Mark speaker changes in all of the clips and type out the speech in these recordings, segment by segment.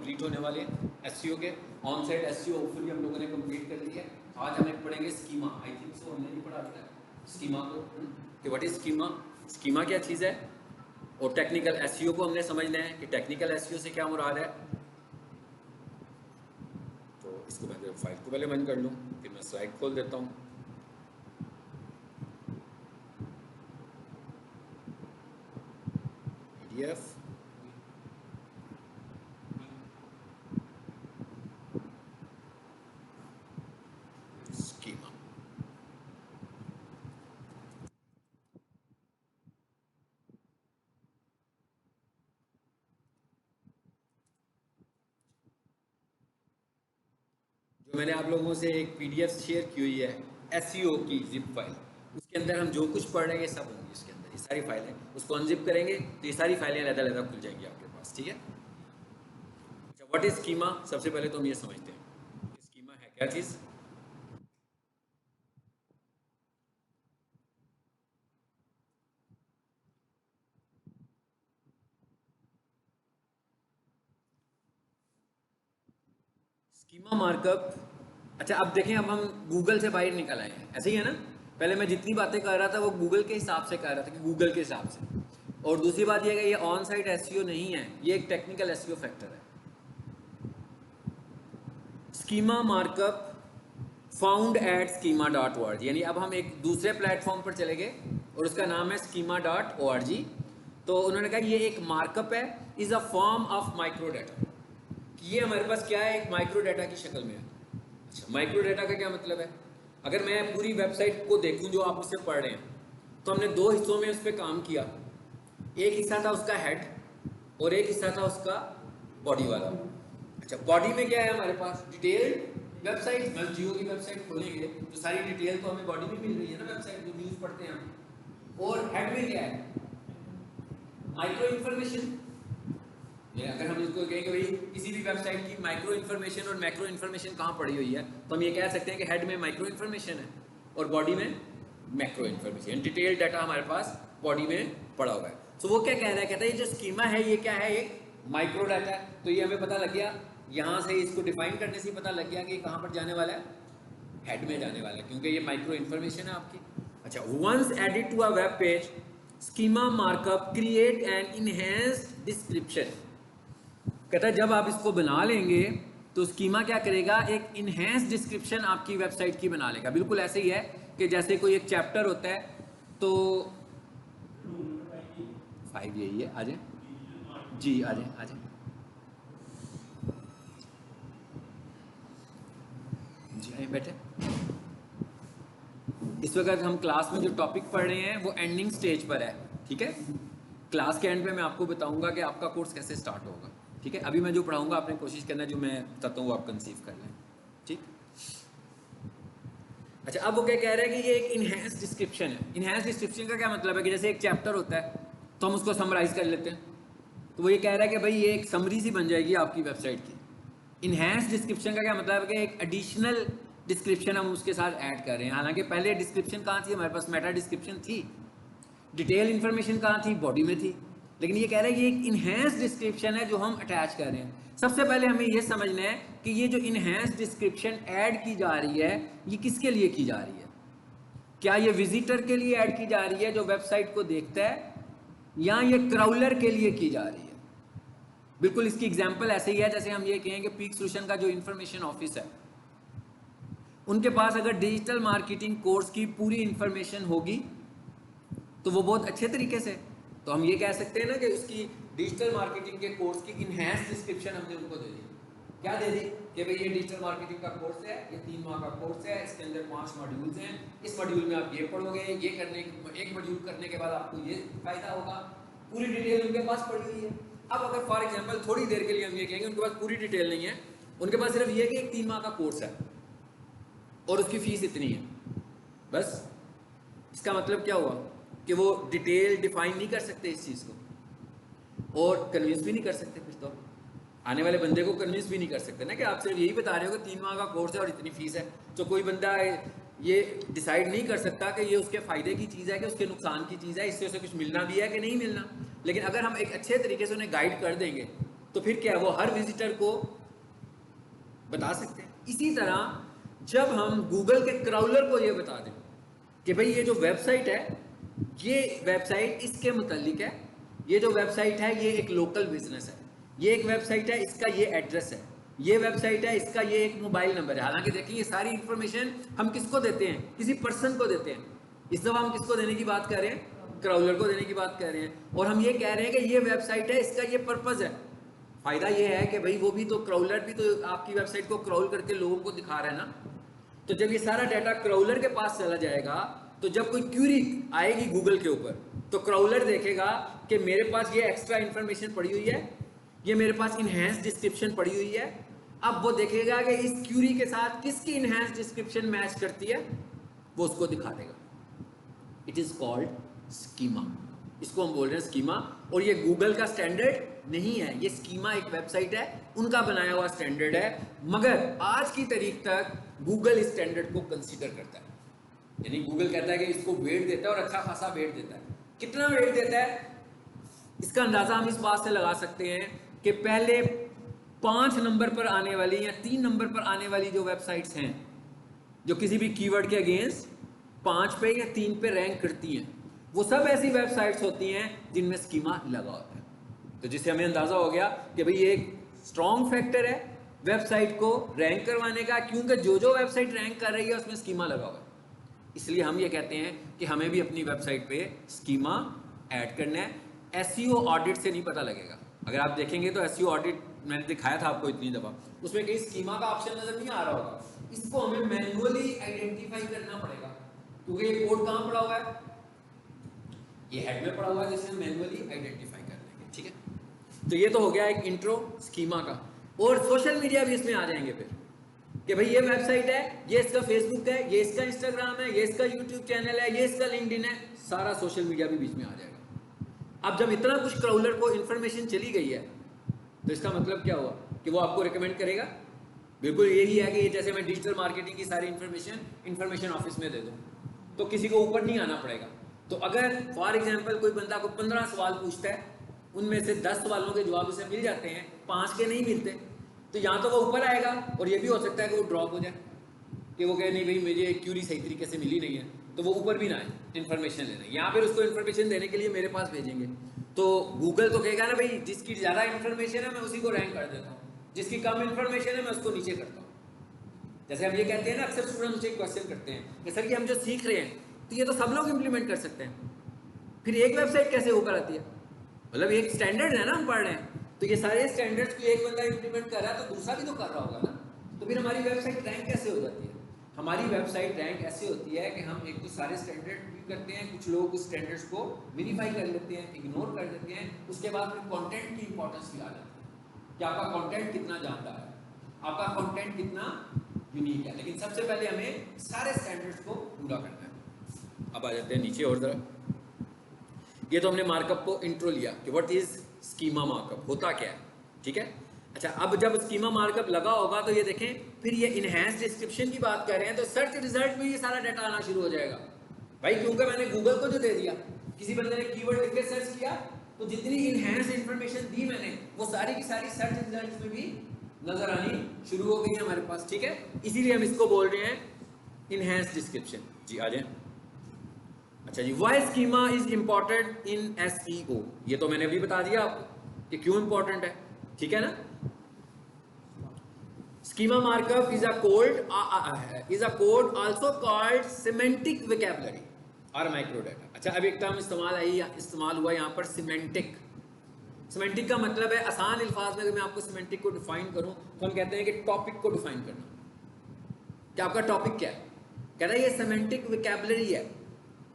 Speaker 1: Complete होने वाले हैं एसईओ के। ऑन साइट एसईओ होपफुली हम लोगों ने कंप्लीट कर लिया है। आज हमें पढ़ेंगे स्कीमा। आई थिंक सो हमने नहीं पढ़ा था स्कीमा को कि व्हाट इज स्कीमा, स्कीमा क्या चीज़ है, और टेक्निकल एसईओ को हमने समझना है कि टेक्निकल एसईओ से क्या मुराद है। तो इसको मैं फाइल को पहले बंद कर लूँ, फिर मैं स्लाइड खोल देता हूँ। PDF schema. जो मैंने आप लोगों से एक पीडीएफ शेयर की हुई है एसईओ की जिप फाइल, उसके अंदर हम जो कुछ पढ़ रहे हैं ये सब होंगी इसके अंदर, ये सारी फाइलें। उसको अनजिप करेंगे तो ये सारी फाइलें अलग-अलग खुल जाएंगी आपके पास, ठीक है। अच्छा, व्हाट इज स्कीमा? सबसे पहले तो हम ये समझते हैं कि स्कीमा है क्या चीज़। स्कीमा मार्कअप, अच्छा अब देखें, अब हम गूगल से बाहर निकल आए हैं, ऐसे ही है ना। पहले मैं जितनी बातें कर रहा था वो गूगल के हिसाब से कर रहा था कि गूगल के हिसाब से, और दूसरी बात यह है कि ये ऑन साइट एसईओ नहीं है, ये एक टेक्निकल एसईओ फैक्टर है। Schema markup found at schema.org, यानी अब हम एक दूसरे प्लेटफॉर्म पर चले गए और उसका नाम है schema.org। तो उन्होंने कहा ये एक मार्कअप है, is a form of micro data. ये हमारे पास क्या है, एक माइक्रो डाटा की शक्ल में है। अच्छा, माइक्रो डाटा का क्या मतलब है? अगर मैं पूरी वेबसाइट को देखूं जो आप उससे पढ़ रहे हैं, तो हमने दो हिस्सों में उस पर काम किया। एक हिस्सा था उसका हेड और एक हिस्सा था उसका बॉडी वाला। अच्छा, बॉडी में क्या है हमारे पास? Detailed website. मतलब जियो की वेबसाइट खोलेंगे तो सारी डिटेल तो हमें बॉडी में मिल रही है ना, वेबसाइट जो न्यूज़ पढ़ते हैं हम। और हेड में क्या है? Micro information. अगर हम इसको कहेंगे भाई किसी भी वेबसाइट की माइक्रो इन्फॉर्मेशन और मैक्रो इन्फॉर्मेशन कहाँ पड़ी हुई है, तो हम ये कह सकते हैं कि हेड में माइक्रो इन्फॉर्मेशन है और बॉडी में मैक्रो इन्फॉर्मेशन, डिटेल डाटा हमारे पास बॉडी में पड़ा हुआ है। तो वो क्या कह रहा है, कहता है ये जो स्कीमा है ये क्या है, एक माइक्रो डाटा है। तो ये हमें पता लग गया, यहाँ से इसको डिफाइन करने से पता लग गया कि कहाँ पर जाने वाला है, हेड में जाने वाला है, क्योंकि ये माइक्रो इन्फॉर्मेशन है आपकी। अच्छा, once added to a web page schema markup create an enhanced description. कहता है जब आप इसको बना लेंगे तो स्कीमा क्या करेगा, एक इनहेंस डिस्क्रिप्शन आपकी वेबसाइट की बना लेगा। बिल्कुल ऐसे ही है कि जैसे कोई एक चैप्टर होता है, तो 5 यही है, आ जाए जी, आ जाए आ जाए जी, आइए बैठे। इस वक्त हम क्लास में जो टॉपिक पढ़ रहे हैं वो एंडिंग स्टेज पर है, ठीक है। क्लास के एंड पे मैं आपको बताऊंगा कि आपका कोर्स कैसे स्टार्ट होगा, ठीक है। अभी मैं जो पढ़ाऊंगा आपने कोशिश करना है जो मैं बताता हूँ वो आप कंसीव कर लें, ठीक। अच्छा, अब वो क्या कह रहा है कि ये एक इनहेंस डिस्क्रिप्शन है। इनहेंस डिस्क्रिप्शन का क्या मतलब है कि जैसे एक चैप्टर होता है तो हम उसको समराइज कर लेते हैं, तो वो ये कह रहा है कि भाई ये एक समरी सी बन जाएगी आपकी वेबसाइट की। इनहेंस डिस्क्रिप्शन का क्या मतलब है कि एक एडिशनल डिस्क्रिप्शन हम उसके साथ ऐड कर रहे हैं। हालांकि पहले डिस्क्रिप्शन कहाँ थी हमारे पास, मेटा डिस्क्रिप्शन थी, डिटेल इन्फॉर्मेशन कहाँ थी, बॉडी में थी। लेकिन ये कह रहा है कि एक इनहेंस डिस्क्रिप्शन है जो हम अटैच कर रहे हैं। सबसे पहले हमें ये समझना है कि ये जो इनहेंस डिस्क्रिप्शन ऐड की जा रही है ये किसके लिए की जा रही है। क्या ये विजिटर के लिए ऐड की जा रही है जो वेबसाइट को देखता है, या ये क्राउलर के लिए की जा रही है। बिल्कुल इसकी एग्जांपल ऐसे ही है जैसे हम ये कहेंगे पीक सोल्यूशन का जो इंफॉर्मेशन ऑफिस है, उनके पास अगर डिजिटल मार्केटिंग कोर्स की पूरी इंफॉर्मेशन होगी तो वो बहुत अच्छे तरीके से, तो हम ये कह सकते हैं ना कि उसकी डिजिटल मार्केटिंग के कोर्स की इनहेंस डिस्क्रिप्शन हमने उनको दे दी। क्या दे दी कि भाई ये डिजिटल मार्केटिंग का कोर्स है, ये 3 माह का कोर्स है, इसके अंदर 5 मॉड्यूल्स हैं, इस मॉड्यूल में आप ये पढ़ोगे, ये करने एक मॉड्यूल करने के बाद आपको ये फायदा होगा। पूरी डिटेल उनके पास पड़ी हुई है। अब अगर फॉर एग्जाम्पल थोड़ी देर के लिए हम ये कहेंगे उनके पास पूरी डिटेल नहीं है, उनके पास सिर्फ ये कि एक 3 माह का कोर्स है और उसकी फीस इतनी है, बस। इसका मतलब क्या हुआ कि वो डिटेल डिफाइन नहीं कर सकते इस चीज़ को, और कन्विंस भी नहीं कर सकते, फिर तो आने वाले बंदे को कन्विंस भी नहीं कर सकते ना कि आप सिर्फ यही बता रहे हो कि 3 माह का कोर्स है और इतनी फीस है। तो कोई बंदा ये डिसाइड नहीं कर सकता कि ये उसके फ़ायदे की चीज़ है कि उसके नुकसान की चीज़ है, इससे उसे कुछ मिलना भी है कि नहीं मिलना। लेकिन अगर हम एक अच्छे तरीके से उन्हें गाइड कर देंगे तो फिर क्या वो हर विजिटर को बता सकते हैं। इसी तरह जब हम गूगल के क्राउलर को ये बता दें कि भाई ये जो वेबसाइट है, ये वेबसाइट इसके मुतालिक है, ये जो वेबसाइट है ये एक लोकल बिजनेस है, ये एक वेबसाइट है इसका ये एड्रेस है, ये वेबसाइट है इसका ये एक मोबाइल नंबर है। हालांकि देखिए ये सारी इंफॉर्मेशन हम किसको देते हैं, किसी पर्सन को देते हैं। इस दफा हम किसको देने की बात कर रहे हैं, क्राउलर को देने की बात कर रहे हैं। और हम ये कह रहे हैं कि ये वेबसाइट है, इसका ये पर्पज है। फायदा ये है कि भाई वो भी तो, क्राउलर भी तो आपकी वेबसाइट को क्राउल करके लोगों को दिखा रहा है ना। तो जब ये सारा डाटा क्राउलर के पास चला जाएगा तो जब कोई क्यूरी आएगी गूगल के ऊपर तो क्राउलर देखेगा कि मेरे पास ये एक्स्ट्रा इंफॉर्मेशन पड़ी हुई है, ये मेरे पास इनहेंस डिस्क्रिप्शन पड़ी हुई है। अब वो देखेगा कि इस क्यूरी के साथ किसकी इनहेंस डिस्क्रिप्शन मैच करती है, वो उसको दिखा देगा। It is called schema. इसको हम बोल रहे हैं स्कीमा। और ये गूगल का स्टैंडर्ड नहीं है, ये स्कीमा एक वेबसाइट है, उनका बनाया हुआ स्टैंडर्ड है। मगर आज की तारीख तक गूगल इस स्टैंडर्ड को कंसीडर करता है। यानी गूगल कहता है कि इसको वेट देता है और अच्छा खासा वेट देता है। कितना वेट देता है इसका अंदाजा हम इस बात से लगा सकते हैं कि पहले 5 नंबर पर आने वाली या 3 नंबर पर आने वाली जो वेबसाइट्स हैं जो किसी भी कीवर्ड के अगेंस्ट 5 पे या 3 पे रैंक करती हैं, वो सब ऐसी वेबसाइट्स होती हैं जिनमें स्कीमा लगा होता है। तो जिससे हमें अंदाजा हो गया कि भाई ये एक स्ट्रॉन्ग फैक्टर है वेबसाइट को रैंक करवाने का, क्योंकि जो जो वेबसाइट रैंक कर रही है उसमें स्कीमा लगा हुआ है। इसलिए हम ये कहते हैं कि हमें भी अपनी वेबसाइट पे स्कीमा ऐड करना है। एसईओ ऑडिट से नहीं पता लगेगा। अगर आप देखेंगे तो एसईओ ऑडिट मैंने दिखाया था आपको इतनी दफा, उसमें कहीं स्कीमा का ऑप्शन नजर नहीं आ रहा होगा। इसको हमें मैन्युअली आइडेंटिफाई करना पड़ेगा, क्योंकि ये कोड कहाँ पड़ा हुआ है, ये हेड में पड़ा हुआ है, जिसे हम मैन्युअली आइडेंटिफाई कर लेंगे। ठीक है, तो ये तो हो गया एक इंट्रो स्कीमा का। और सोशल मीडिया भी इसमें आ जाएंगे फिर कि भाई ये वेबसाइट है, ये इसका फेसबुक है, ये इसका इंस्टाग्राम है, ये इसका यूट्यूब चैनल है, ये इसका लिंक्डइन है, सारा सोशल मीडिया भी बीच में आ जाएगा। अब जब इतना कुछ क्राउलर को इन्फॉर्मेशन चली गई है तो इसका मतलब क्या हुआ कि वो आपको रिकमेंड करेगा। बिल्कुल यही है कि ये जैसे मैं डिजिटल मार्केटिंग की सारी इन्फॉर्मेशन ऑफिस में दे दूँ तो किसी को ऊपर नहीं आना पड़ेगा। तो अगर फॉर एग्जाम्पल कोई बंदा को 15 सवाल पूछता है, उनमें से 10 सवालों के जवाब उसे मिल जाते हैं, 5 के नहीं मिलते, तो यहाँ तो वो ऊपर आएगा। और ये भी हो सकता है कि वो ड्रॉप हो जाए, कि वो कहे नहीं भाई मुझे क्यूरी सही तरीके से मिली नहीं है, तो वो ऊपर भी ना आए इन्फॉर्मेशन लेने। यहाँ फिर उसको इन्फॉर्मेशन देने के लिए मेरे पास भेजेंगे, तो गूगल तो कहेगा ना भाई जिसकी ज़्यादा इन्फॉर्मेशन है मैं उसी को रैंक कर देता हूँ, जिसकी कम इन्फॉर्मेशन है मैं उसको नीचे करता हूँ। जैसे हम ये कहते हैं ना, अक्सर स्टूडेंट मुझे क्वेश्चन करते हैं कि सर कि हम जो सीख रहे हैं तो ये तो सब लोग इम्प्लीमेंट कर सकते हैं, फिर एक वेबसाइट कैसे ऊपर आती है? मतलब एक स्टैंडर्ड है ना, हम पढ़ रहे हैं, तो ये सारे स्टैंडर्ड्स को एक बंदा इम्प्लीमेंट कर रहा है तो दूसरा भी तो कर रहा होगा ना। तो फिर हमारी वेबसाइट रैंक कैसे हो जाती है? हमारी वेबसाइट रैंक ऐसे होती है कि हम एक तो सारे स्टैंडर्ड भी करते हैं, कुछ लोग उस स्टैंडर्ड्स को वेरीफाई कर लेते हैं, इग्नोर कर देते हैं, उसके बाद फिर कंटेंट की इंपॉर्टेंस भी आ जाती है कि आपका कंटेंट कितना जानदार है, आपका कंटेंट कितना यूनिक है। लेकिन सबसे पहले हमें सारे स्टैंडर्ड्स को पूरा करना है। अब आ जाते हैं नीचे और जरा, ये तो हमने मार्कअप को इंट्रो लिया कि व्हाट इज स्कीमा मार्कअप, होता क्या है। ठीक है, अच्छा अब जब स्कीमा मार्कअप लगा होगा तो ये देखें फिर ये इनहेंस डिस्क्रिप्शन की बात कर रहे हैं तो सर्च रिजल्ट में ये सारा डाटा आना शुरू हो जाएगा भाई, क्योंकि मैंने गूगल को जो दे दिया, किसी बंदे ने कीवर्ड लिख के सर्च किया तो जितनी इनहेंस इंफॉर्मेशन दी मैंने वो सारी की सारी सर्च रिजल्ट में भी नजर आनी शुरू हो गई है हमारे पास। ठीक है, इसीलिए हम इसको बोल रहे हैं इनहेंस डिस्क्रिप्शन। जी आ जाए। अच्छा जी, why schema is important in SEO, ये तो मैंने अभी बता दिया आपको कि क्यों इंपॉर्टेंट है। ठीक है ना, schema markup is a code also called semantic vocabulary और माइक्रोडाटा। अच्छा अब एक टर्म इस्तेमाल हुआ यहाँ पर सिमेंटिक। सिमेंटिक का मतलब है, आसान अल्फाज में अगर मैं आपको सिमेंटिक को डिफाइन करूं तो हम कहते हैं कि टॉपिक को डिफाइन करना। क्या आपका टॉपिक क्या है? कह रहा है ये सिमेंटिक वोकैबुलरी है।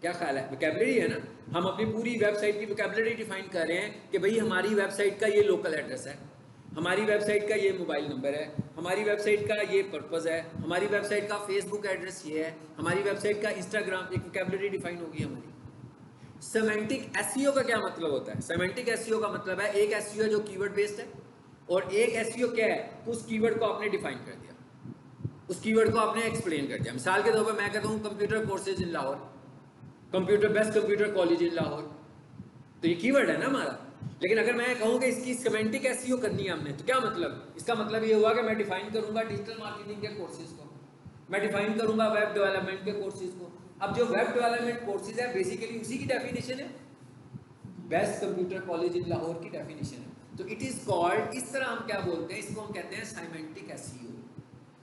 Speaker 1: क्या ख्याल है? वोकैबुलरी है ना। हम अपनी पूरी वेबसाइट की वोकैबुलरी डिफाइन कर रहे हैं कि भाई हमारी वेबसाइट का ये लोकल एड्रेस है, हमारी वेबसाइट का ये मोबाइल नंबर है, हमारी वेबसाइट का ये पर्पस है, हमारी वेबसाइट का फेसबुक एड्रेस ये है, हमारी वेबसाइट का इंस्टाग्राम, एक वोकैबुलरी डिफाइन होगी हमारी। सेमेंटिक एसईओ का क्या मतलब होता है? सेमेंटिक एसईओ का मतलब है एक एसईओ जो कीवर्ड बेस्ड है और एक एसईओ क्या है, उस कीवर्ड को आपने डिफाइन कर दिया, उस कीवर्ड को आपने एक्सप्लेन कर दिया। मिसाल के तौर पर मैं कहता हूँ computer courses in Lahore, best computer college in Lahore, तो ये कीवर्ड है ना हमारा। लेकिन अगर मैं कहूँ कि इसकी सिमेंटिक एसईओ करनी है हमने, तो क्या मतलब? इसका मतलब ये हुआ कि मैं डिफाइन करूंगा डिजिटल मार्केटिंग के कोर्सेज को, मैं डिफाइन करूंगा वेब डेवलपमेंट के कोर्सेज को। अब जो वेब डेवलपमेंट कोर्सेज है बेसिकली उसी की डेफिनेशन है, best computer college in Lahore की डेफिनेशन है। तो इट इज कॉल्ड, इस तरह हम क्या बोलते हैं इसको, हम कहते हैं सिमेंटिक एसईओ,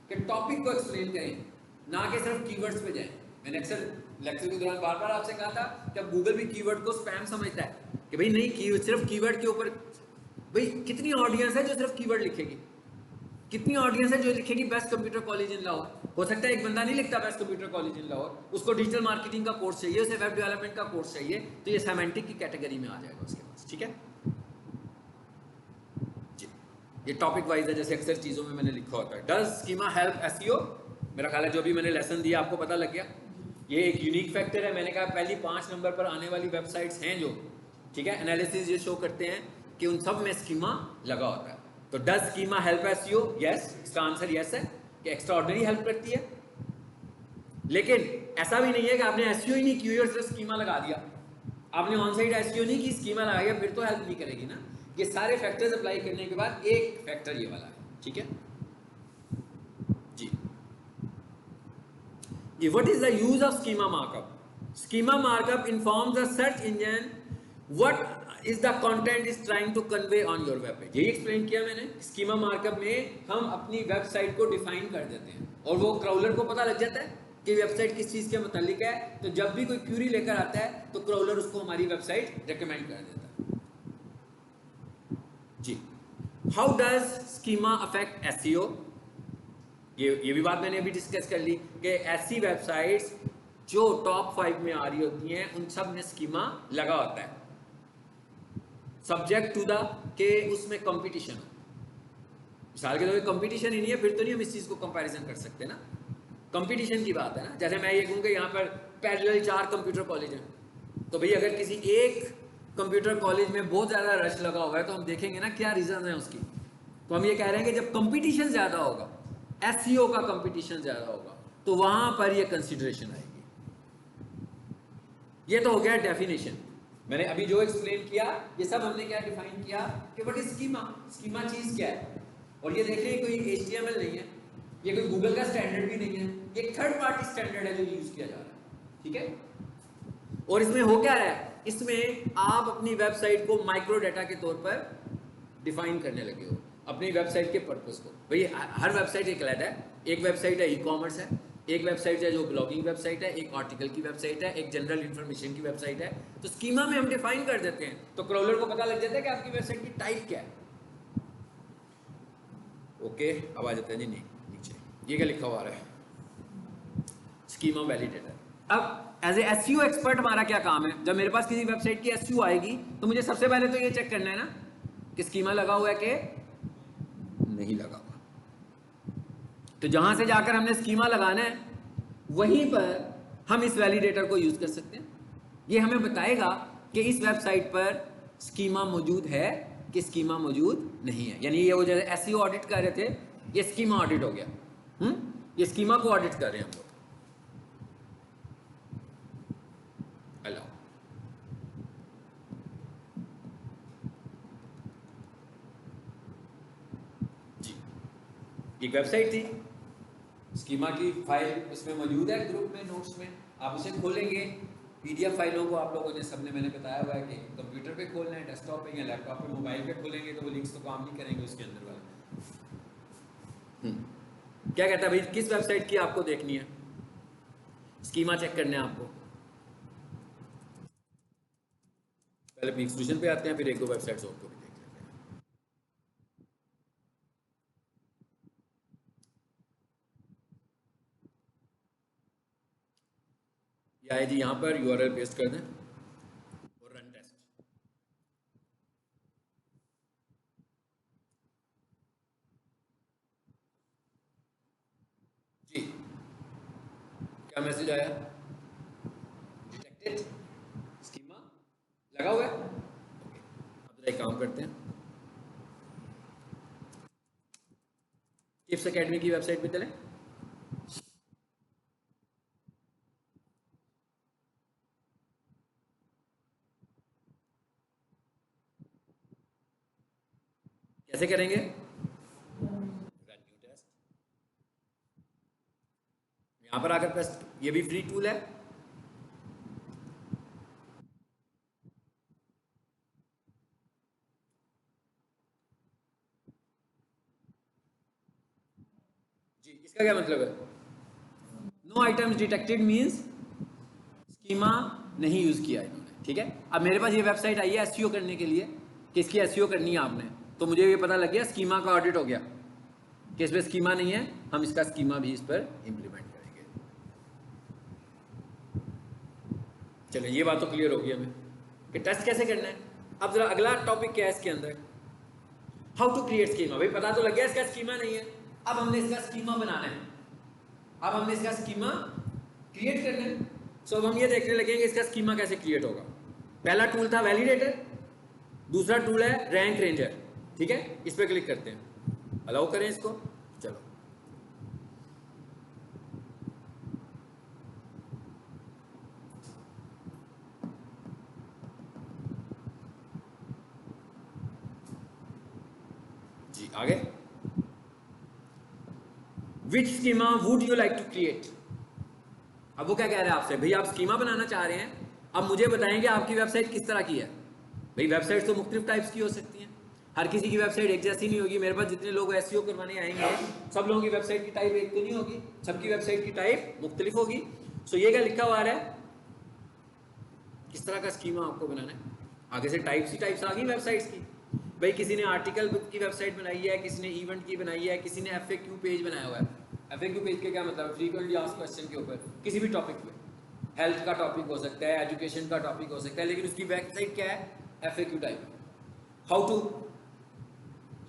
Speaker 1: कि टॉपिक को एक्सप्लेन करें, ना कि सिर्फ कीवर्ड्स पे जाएं। मैंने अक्सर लेक्चर के दौरान बार बार आपसे कहा था कि अब गूगल भी कीवर्ड को स्पैम समझता है कि भाई नहीं, सिर्फ कीवर्ड के ऊपर, भाई कितनी ऑडियंस है जो सिर्फ कीवर्ड लिखेगी, कितनी ऑडियंस है जो लिखेगी best computer college in Lahore. हो सकता है एक बंदा नहीं लिखता best computer college in Lahore, उसको डिजिटल मार्केटिंग का कोर्स चाहिए, उसे वेब डेवलपमेंट का कोर्स चाहिए, तो ये सिमेंटिक की कैटेगरी में आ जाएगा उसके पास। ठीक है जी, ये टॉपिक वाइज है, जैसे अक्सर चीजों में मैंने लिखा होता है। Does schema help SEO? मेरा ख्याल है जो भी मैंने लेसन दिया आपको पता लग गया। ये एक यूनिक फैक्टर है, मैंने कहा पहली 5 नंबर पर आने वाली वेबसाइट्स हैं जो, ठीक है, एनालिसिस ये शो करते हैं कि उन सब में स्कीमा लगा होता है। तो does schema help SEO? Yes, इसका आंसर यस है कि एक्स्ट्रा ऑर्डिनरी हेल्प करती है। लेकिन ऐसा भी नहीं है कि आपने एसईओ ही नहीं की हुई और सिर्फ स्कीमा लगा दिया, आपने ऑन साइड एसईओ नहीं की, स्कीमा लगा दिया, फिर तो हेल्प नहीं करेगी ना। ये सारे फैक्टर्स अप्लाई करने के बाद एक फैक्टर ये वाला है। ठीक है जी, ये what is the use of schema markup? Schema markup informs the search engine what is the content is trying to convey on your web page. यही एक्सप्लेन किया मैंने। स्कीमा मार्कअप में हम अपनी वेबसाइट को डिफाइन कर देते हैं और वो क्राउलर को पता लग जाता है कि वेबसाइट किस चीज के मुतालिक है, तो जब भी कोई क्यूरी लेकर आता है तो क्राउलर उसको हमारी वेबसाइट रेकमेंड कर देता है जी। How does schema affect SEO? ये भी बात मैंने अभी डिस्कस कर ली कि ऐसी वेबसाइट्स जो टॉप 5 में आ रही होती हैं उन सब में स्कीमा लगा होता है, सब्जेक्ट टू द के उसमें कंपटीशन हो। मिसाल के तौर पे कंपटीशन ही नहीं है, फिर तो नहीं हम इस चीज को कंपैरिजन कर सकते ना। कंपटीशन की बात है ना, जैसे मैं ये कहूँ कि यहाँ पर पैरेलल 4 कंप्यूटर कॉलेज हैं, तो भाई अगर किसी एक कंप्यूटर कॉलेज में बहुत ज्यादा रश लगा हुआ है तो हम देखेंगे ना क्या रीजन है उसकी। तो हम ये कह रहे हैं कि जब कंपटीशन ज्यादा होगा, एसईओ का कंपटीशन ज्यादा होगा, तो वहां पर ये कंसिडरेशन आएगी। ये तो हो गया डेफिनेशन। मैंने अभी जो एक्सप्लेन किया ये सब हमने क्या डिफाइन किया कि व्हाट इज स्कीमा, स्कीमा चीज क्या है। और ये देख रहे हैं कोई HTML नहीं है, ये कोई गूगल का स्टैंडर्ड भी नहीं है, ये एक थर्ड पार्टी स्टैंडर्ड है जो यूज किया जा रहा है। ठीक है, और इसमें हो क्या रहा है, इसमें आप अपनी वेबसाइट को माइक्रो डाटा के तौर पर डिफाइन करने लगे हो अपनी वेबसाइट के पर्पस को। भाई हर वेबसाइट एक अलग है, एक वेबसाइट है ई-कॉमर्स है, एक वेबसाइट है जो ब्लॉगिंग वेबसाइट है, एक आर्टिकल की वेबसाइट है, एक जनरल इंफॉर्मेशन की वेबसाइट है। तो स्कीमा में हम डिफाइन कर देते हैं तो क्राउलर को पता लग जाता है कि आपकी वेबसाइट की टाइप क्या है। ओके, अब आ जाते हैं जी नीचे, ये क्या लिखा हुआ है, स्कीमा वैलिडेटर। अब एज ए एसईओ एक्सपर्ट हमारा क्या काम है, जब मेरे पास किसी वेबसाइट की एसईओ आएगी तो मुझे सबसे पहले तो ये चेक करना है ना कि स्कीमा लगा हुआ है कि नहीं लगा हुआ। तो जहां से जाकर हमने स्कीमा लगाना है वहीं पर हम इस वैलिडेटर को यूज कर सकते हैं। ये हमें बताएगा कि इस वेबसाइट पर स्कीमा मौजूद है कि स्कीमा मौजूद नहीं है। यानी ये वो जैसे एसईओ ऑडिट कर रहे थे, ये स्कीमा ऑडिट हो गया। ये स्कीमा को ऑडिट कर रहे हैं हम लोग। हेलो जी, एक वेबसाइट थी, स्कीमा की फाइल उसमें मौजूद है ग्रुप में, नोट्स में। आप उसे खोलेंगे, PDF फाइलों को आप लोगों ने सबने मैंने बताया हुआ है कि कंप्यूटर पे खोलना है, डेस्कटॉप पे या लैपटॉप पे, मोबाइल पे खोलेंगे तो वो लिंक्स तो काम नहीं करेंगे उसके अंदर वाले। क्या कहता है भाई, किस वेबसाइट की आपको देखनी है, स्कीमा चेक करने आपको। पहले अपनी एक्सक्लूजन पे आते हैं, फिर एक दो वेबसाइट्स और को भी देख लेते हैं। ये आए जी, यहाँ पर URL पेस्ट कर दें और रन टेस्ट। जी, क्या मैसेज आया, डिटेक्टेड, स्कीमा लगा हुआ है। ओके, अब जरा एक काम करते हैं, टिप्स एकेडमी की वेबसाइट पे चलें। करेंगे? रन न्यू टेस्ट, यहां पर आकर पेस्ट, ये भी फ्री टूल है। जी, इसका क्या मतलब है? No items detected means schema नहीं यूज किया इन्होंने, ठीक है। अब मेरे पास ये वेबसाइट आई है एसईओ करने के लिए कि इसकी एसईओ करनी है आपने, तो मुझे ये पता लग गया स्कीमा का ऑडिट हो गया कि इसमें स्कीमा नहीं है, हम इसका स्कीमा भी इस पर इंप्लीमेंट करेंगे। चलो ये बात तो क्लियर होगी हमें कि टेस्ट कैसे करना है। अब जरा अगला टॉपिक क्या है इसके अंदर, हाउ टू क्रिएट स्कीमा। भाई पता तो लग गया इसका स्कीमा नहीं है, अब हमने इसका स्कीमा बनाना है, अब हमने इसका स्कीमा क्रिएट करना है। सो अब हम ये देखने लगेंगे इसका स्कीमा कैसे क्रिएट होगा। पहला टूल था वैलिडेटर, दूसरा टूल है रैंक रेंजर, ठीक है। इस पर क्लिक करते हैं, अलाउ करें इसको। चलो जी आगे, which schema would you like to create. अब वो क्या कह रहे हैं आपसे, भाई आप स्कीमा बनाना चाह रहे हैं, अब मुझे बताएंगे आपकी वेबसाइट किस तरह की है। भाई वेबसाइट तो मुख्तलिफ टाइप्स की हो सकती हैं, हर किसी की वेबसाइट एक जैसी नहीं होगी। मेरे पास जितने लोग एसईओ करवाने आएंगे सब लोगों की वेबसाइट की टाइप एक तो नहीं होगी, सबकी वेबसाइट की टाइप मुख्तलिफ होगी। सो ये क्या लिखा हुआ है, किस तरह का स्कीमा आपको बनाना है। आगे से टाइप्स ही टाइप्स आ गई वेबसाइट्स की। भाई किसी ने आर्टिकल की वेबसाइट बनाई है, किसी ने इवेंट की बनाई है, किसी ने एफएक्यू पेज बनाया हुआ है। एफएक्यू पेज के क्या मतलब, फ्रीक्वेंटली आस्क्ड क्वेश्चन के ऊपर किसी भी टॉपिक पे, हेल्थ का टॉपिक हो सकता है, एजुकेशन का टॉपिक हो सकता है, लेकिन उसकी वेबसाइट क्या है, एफएक्यू टाइप।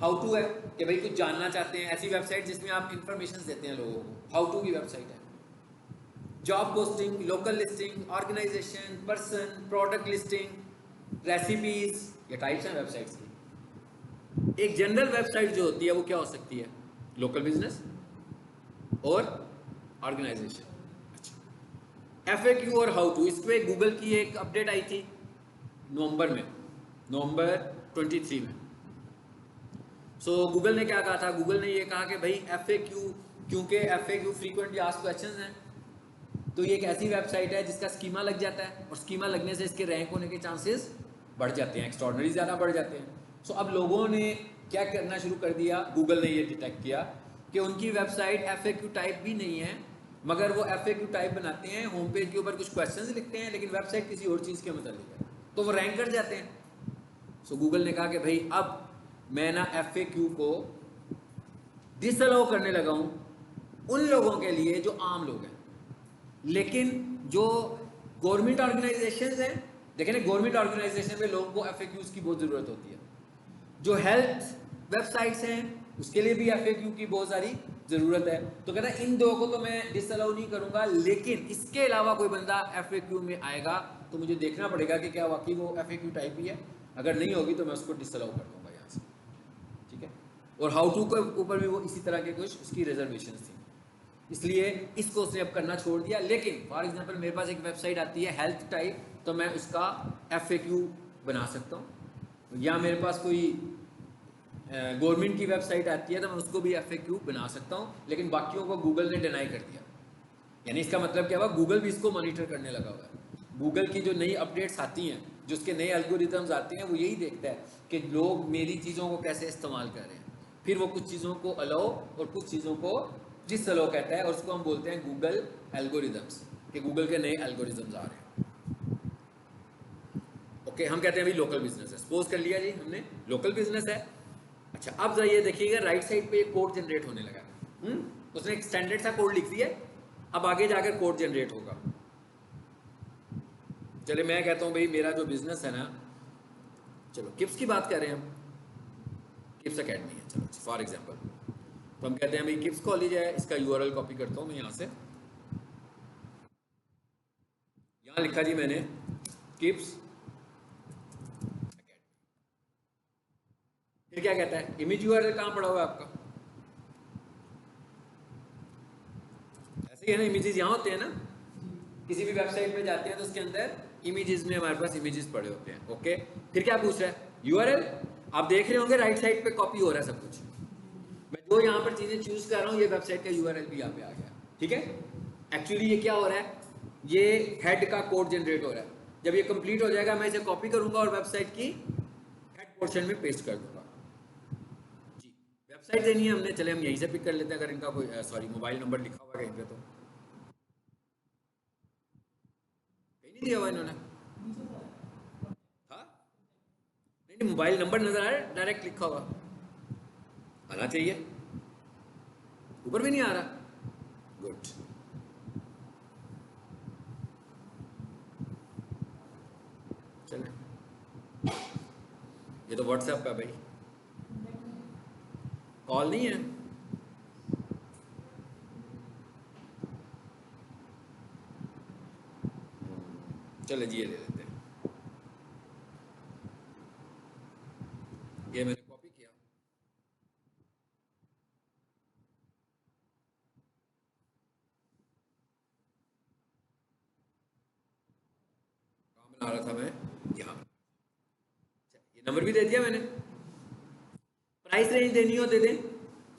Speaker 1: हाउ टू है कि भाई कुछ जानना चाहते हैं, ऐसी वेबसाइट जिसमें आप इंफॉर्मेशन देते हैं लोगों को, हाउ टू की वेबसाइट है। Job posting, local listing, organisation, person, product listing, recipes, ये टाइप्स हैं वेबसाइट्स की। एक जनरल वेबसाइट जो होती है वो क्या हो सकती है, लोकल बिजनेस और ऑर्गेनाइजेशन। अच्छा, एफएक्यू और हाउ टू, इस पे गूगल की एक अपडेट आई थी नवंबर 23 में। सो गूगल ने क्या कहा था, गूगल ने ये कहा कि भाई एफएक्यू, क्योंकि एफएक्यू फ्रीक्वेंटली आस्क्ड क्वेश्चंस हैं, तो ये एक ऐसी वेबसाइट है जिसका स्कीमा लग जाता है, और स्कीमा लगने से इसके रैंक होने के चांसेस बढ़ जाते हैं, एक्स्ट्रॉर्डिनरी ज़्यादा बढ़ जाते हैं। सो अब लोगों ने क्या करना शुरू कर दिया, गूगल ने ये डिटेक्ट किया कि उनकी वेबसाइट एफएक्यू टाइप भी नहीं है, मगर वो एफएक्यू टाइप बनाते हैं, होम पेज के ऊपर कुछ क्वेश्चंस लिखते हैं, लेकिन वेबसाइट किसी और चीज़ के मतलब है, तो वो रैंक कर जाते हैं। सो गूगल ने कहा कि भाई अब मैं ना एफएक्यू को डिसअलाउ करने लगा हूँ उन लोगों के लिए जो आम लोग हैं, लेकिन जो गवर्नमेंट ऑर्गेनाइजेशंस हैं, देखें ना, गवर्नमेंट ऑर्गेनाइजेशन में लोगों को एफएक्यूज की बहुत ज़रूरत होती है। जो हेल्थ वेबसाइट्स हैं उसके लिए भी एफएक्यू की बहुत सारी ज़रूरत है। तो कहता है इन दो को तो मैं डिसअलाउ नहीं करूंगा, लेकिन इसके अलावा कोई बंदा एफएक्यू में आएगा तो मुझे देखना पड़ेगा कि क्या वाकई वो एफएक्यू टाइप ही है, अगर नहीं होगी तो मैं उसको डिसअलाउ कर दूंगा यहाँ से, ठीक है। और हाउ टू के ऊपर भी वो इसी तरह के कुछ उसकी रिजर्वेशन थी, इसलिए इसको उसने अब करना छोड़ दिया। लेकिन फॉर एग्जांपल मेरे पास एक वेबसाइट आती है हेल्थ टाइप, तो मैं उसका एफएक्यू बना सकता हूँ, या मेरे पास कोई गवर्नमेंट की वेबसाइट आती है तो मैं उसको भी एफएक्यू बना सकता हूँ, लेकिन बाकियों को गूगल ने डिनाई कर दिया। यानी इसका मतलब क्या हुआ, गूगल भी इसको मॉनिटर करने लगा हुआ है। गूगल की जो नई अपडेट्स आती हैं, जो उसके नए एल्गोरिथम्स आते हैं, वो यही देखता है कि लोग मेरी चीज़ों को कैसे इस्तेमाल कर रहे हैं, फिर वो कुछ चीज़ों को अलाउ और कुछ चीज़ों को डिसअलाउ कहता है, और उसको हम बोलते हैं गूगल एल्गोरिथम्स, कि गूगल के नए एल्गोरिथम्स आ रहे हैं। ओके, हम कहते हैं अभी लोकल बिजनेस है, सपोज कर लिया जी हमने लोकल बिजनेस है। अच्छा, अब जाइए देखिएगा राइट साइड पे एक कोड जनरेट होने लगा। उसने एक स्टैंडर्ड सा कोड लिख दिया, अब आगे जाकर कोड जनरेट होगा। चले मैं कहता हूँ भाई मेरा जो बिजनेस है ना, चलो किप्स की बात कर रहे हैं हम, किप्स अकेडमी है, चलो फॉर एग्जांपल, तो हम कहते हैं भाई किप्स कॉलेज है, इसका यूआरएल कॉपी करता हूँ मैं यहाँ से, यहाँ लिखा जी मैंने किप्स अकेडमी। फिर क्या कहता है, इमेज यूआरएल कहाँ पड़ा हुआ है आपका, ऐसे ही है ना, इमेजेस यहाँ होते हैं ना, किसी भी वेबसाइट पे जाते हैं तो उसके अंदर इमेजेस में हमारे पास इमेजेस पड़े होते हैं। ओके, फिर क्या पूछ रहा है, यूआरएल, आप देख रहे होंगे राइट साइड पे कॉपी हो रहा है सब कुछ। मैं जो यहाँ पर चीजें चूज कर रहा हूँ, ये वेबसाइट का यूआरएल भी यहाँ पे आ गया, ठीक है। एक्चुअली ये क्या हो रहा है, ये हेड का कोड जनरेट हो रहा है। जब ये कंप्लीट हो जाएगा मैं इसे कॉपी करूंगा और वेबसाइट की हेड पोर्शन में पेस्ट कर दूंगा। जी, वेबसाइट देनी है हमने, चले हम यहीं से पिक कर लेते हैं। अगर इनका कोई सॉरी मोबाइल नंबर लिखा हुआ कहीं पे तो कहीं नहीं दिया हुआ इन्होंने। हाँ नहीं नहीं, मोबाइल नंबर नजर आ रहा है, डायरेक्ट लिखा हुआ आना चाहिए, ऊपर भी नहीं आ रहा। गुड, चले ये तो व्हाट्सएप का भाई कॉल नहीं है। चले जी ये ले लेते हैं, ये मैंने कॉपी किया। कहाँ बना रहा था मैं, यहाँ। ये नंबर भी दे दिया मैंने, प्राइस रेंज देनी हो दे दें,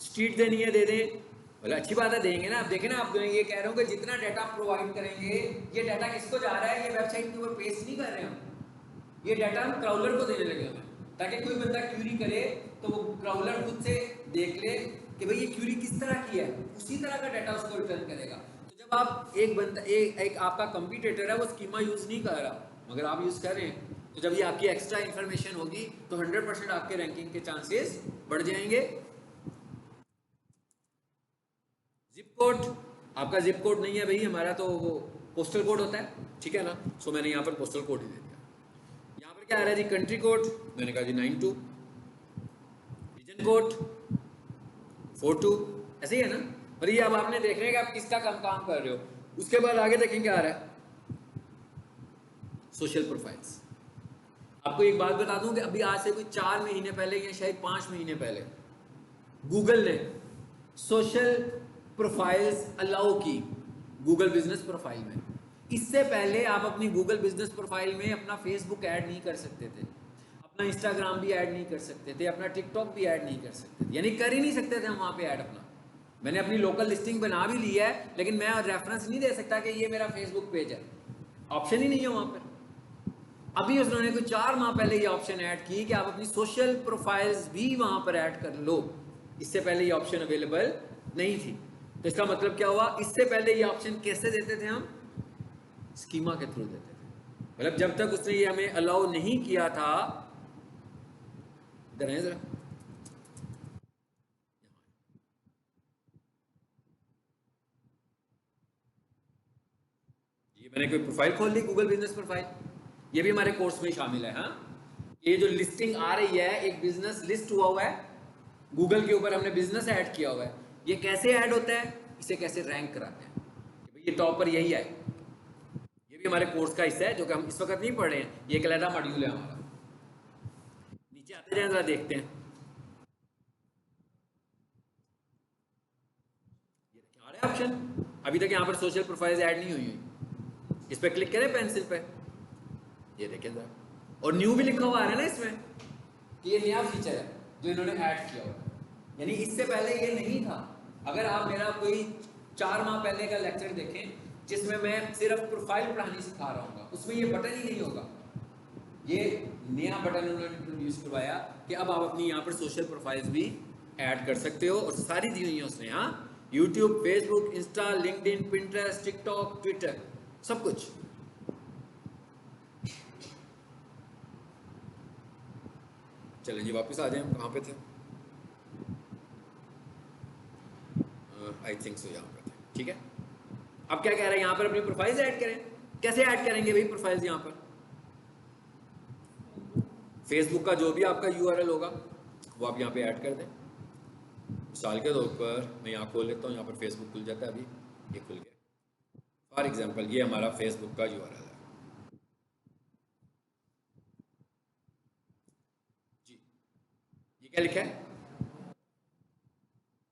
Speaker 1: स्ट्रीट देनी है दे दें। बोले अच्छी बात है, देंगे ना। आप देखें ना, आप ये कह रहे हो कि जितना डाटा प्रोवाइड करेंगे, ये डाटा किसको जा रहा है, ये वेबसाइट के ऊपर पेस्ट नहीं कर रहे हम, ये डाटा हम क्राउलर को देने लगे हैं, ताकि कोई बंदा क्यूरी करे तो वो क्राउलर खुद से देख ले कि भाई ये क्यूरी किस तरह की है, उसी तरह का डाटा उसको रिटर्न करेगा। तो जब आप एक बंदा एक आपका कंपटीटर है वो स्कीमा यूज नहीं कर रहा मगर आप यूज कर रहे हैं, तो जब ये आपकी एक्स्ट्रा इंफॉर्मेशन होगी तो 100% आपके रैंकिंग के चांसेस बढ़ जाएंगे। जिप कोड, आपका जिप कोड नहीं है भाई, हमारा तो वो पोस्टल कोड होता है, ठीक है ना। सो मैंने यहाँ पर पोस्टल कोड ही दे दिया। यहाँ पर क्या आ रहा है जी, कंट्री कोड, मैंने कहा जी 92, रीजन कोड 42, ऐसे ही है ना। पर ये अब आपने देख रहे हैं कि आप किसका काम कर रहे हो। उसके बाद आगे देखें क्या आ रहा है, सोशल प्रोफाइल्स। आपको एक बात बता दूं कि अभी आज से कोई 4 महीने पहले या शायद 5 महीने पहले गूगल ने सोशल प्रोफाइल्स अलाउ की गूगल बिजनेस प्रोफाइल में। इससे पहले आप अपनी गूगल बिजनेस प्रोफाइल में अपना फेसबुक ऐड नहीं कर सकते थे, अपना इंस्टाग्राम भी ऐड नहीं कर सकते थे, अपना टिकटॉक भी ऐड नहीं कर सकते थे, यानी कर ही नहीं सकते थे हम वहाँ पे ऐड अपना। मैंने अपनी लोकल लिस्टिंग बना भी ली है, लेकिन मैं रेफरेंस नहीं दे सकता कि ये मेरा फेसबुक पेज है, ऑप्शन ही नहीं है वहाँ पर। अभी उन्होंने कोई 4 माह पहले ये ऑप्शन ऐड की कि आप अपनी सोशल प्रोफाइल्स भी वहाँ पर ऐड कर लो। इससे पहले ये ऑप्शन अवेलेबल नहीं थी। तो इसका मतलब क्या हुआ, इससे पहले ये ऑप्शन कैसे देते थे हम, स्कीमा के थ्रू देते थे। मतलब जब तक उसने ये हमें अलाउ नहीं किया था, इधर है जरा, ये मैंने कोई प्रोफाइल खोल ली, गूगल बिजनेस प्रोफाइल, ये भी हमारे कोर्स में शामिल है। हाँ, ये जो लिस्टिंग आ रही है, एक बिजनेस लिस्ट हुआ है गूगल के ऊपर, हमने बिजनेस ऐड किया हुआ है। ये कैसे ऐड होता है, इसे कैसे रैंक कराते हैं, कि भाई ये टॉप पर यही है। ये भी हमारे कोर्स का हिस्सा है जो कि हम इस वक्त नहीं पढ़ रहे हैं, ये एक अलग मॉड्यूल है हमारा। नीचे आते जाए जरा देखते हैं, ये क्या आ रहा है ऑप्शन। अभी तक यहाँ पर सोशल प्रोफाइल्स ऐड नहीं हुई, इस पर क्लिक करें पेंसिल पे, ये देखें जरा, और न्यू भी लिखा हुआ आ रहा है ना इसमें कि ये नया फीचर है जो इन्होंने ऐड किया हुआ है, यानी इससे पहले ये नहीं था। अगर आप मेरा कोई 4 माह पहले का लेक्चर देखें जिसमें मैं सिर्फ प्रोफाइल पढ़ानी सिखा रहा हूँ, उसमें ये बटन ही नहीं होगा। ये नया बटन उन्होंने इंट्रोड्यूस करवाया कि अब आप अपनी यहाँ पर सोशल प्रोफाइल्स भी ऐड कर सकते हो, और सारी दी हुई है उसने। हाँ, YouTube, Facebook, Insta, LinkedIn, Pinterest, TikTok, Twitter, सब कुछ। चलें जी वापस आ जाए, हम कहाँ पे थे, आई थिंक सो यहाँ पे थे, ठीक है। अब क्या कह रहे हैं, यहाँ पर अपनी प्रोफाइल्स ऐड करें। कैसे ऐड करेंगे भाई प्रोफाइल्स, यहाँ पर फेसबुक का जो भी आपका यूआरएल होगा वो आप यहाँ पे ऐड कर दें। मिसाल के तौर पर मैं यहाँ खोल लेता हूँ, यहाँ पर फेसबुक खुल जाता है, अभी ये खुल गया। फॉर एग्जांपल ये हमारा फेसबुक का यूआरएल है जी, ये क्या लिखा है,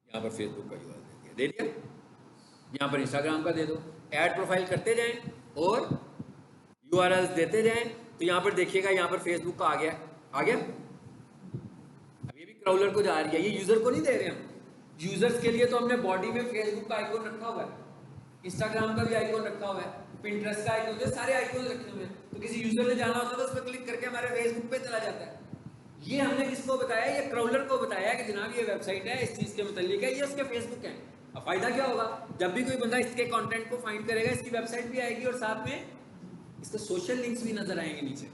Speaker 1: यहाँ पर फेसबुक का यूआरएल दे दिया, यहाँ पर इंस्टाग्राम का दे दो। ऐड प्रोफाइल करते जाएं और यूआरएल्स देते जाएं, तो यहाँ पर देखिएगा यहाँ पर फेसबुक का आ गया, आ गया। क्राउलर को जा रही है, ये यूजर को नहीं दे रहे हम। यूजर्स के लिए तो हमने बॉडी में फेसबुक का आइकॉन रखा हुआ है, इंस्टाग्राम का भी आइकॉन रखा हुआ है, पिंटरेस्ट का आइकॉन, तो सारे आइकॉन रखे हुए हैं। तो किसी यूजर ने जाना होता है तो उस पर क्लिक करके हमारे फेसबुक पे चला जाता है। ये हमने किसको बताया? ये क्राउलर को बताया कि जनाब ये वेबसाइट है, इस चीज के मुतालिक है, ये उसके फेसबुक है। अब फायदा क्या होगा? जब भी कोई बंदा इसके कंटेंट को फाइंड करेगा, इसकी वेबसाइट भी आएगी और साथ में इसके सोशल लिंक्स भी नजर आएंगे नीचे,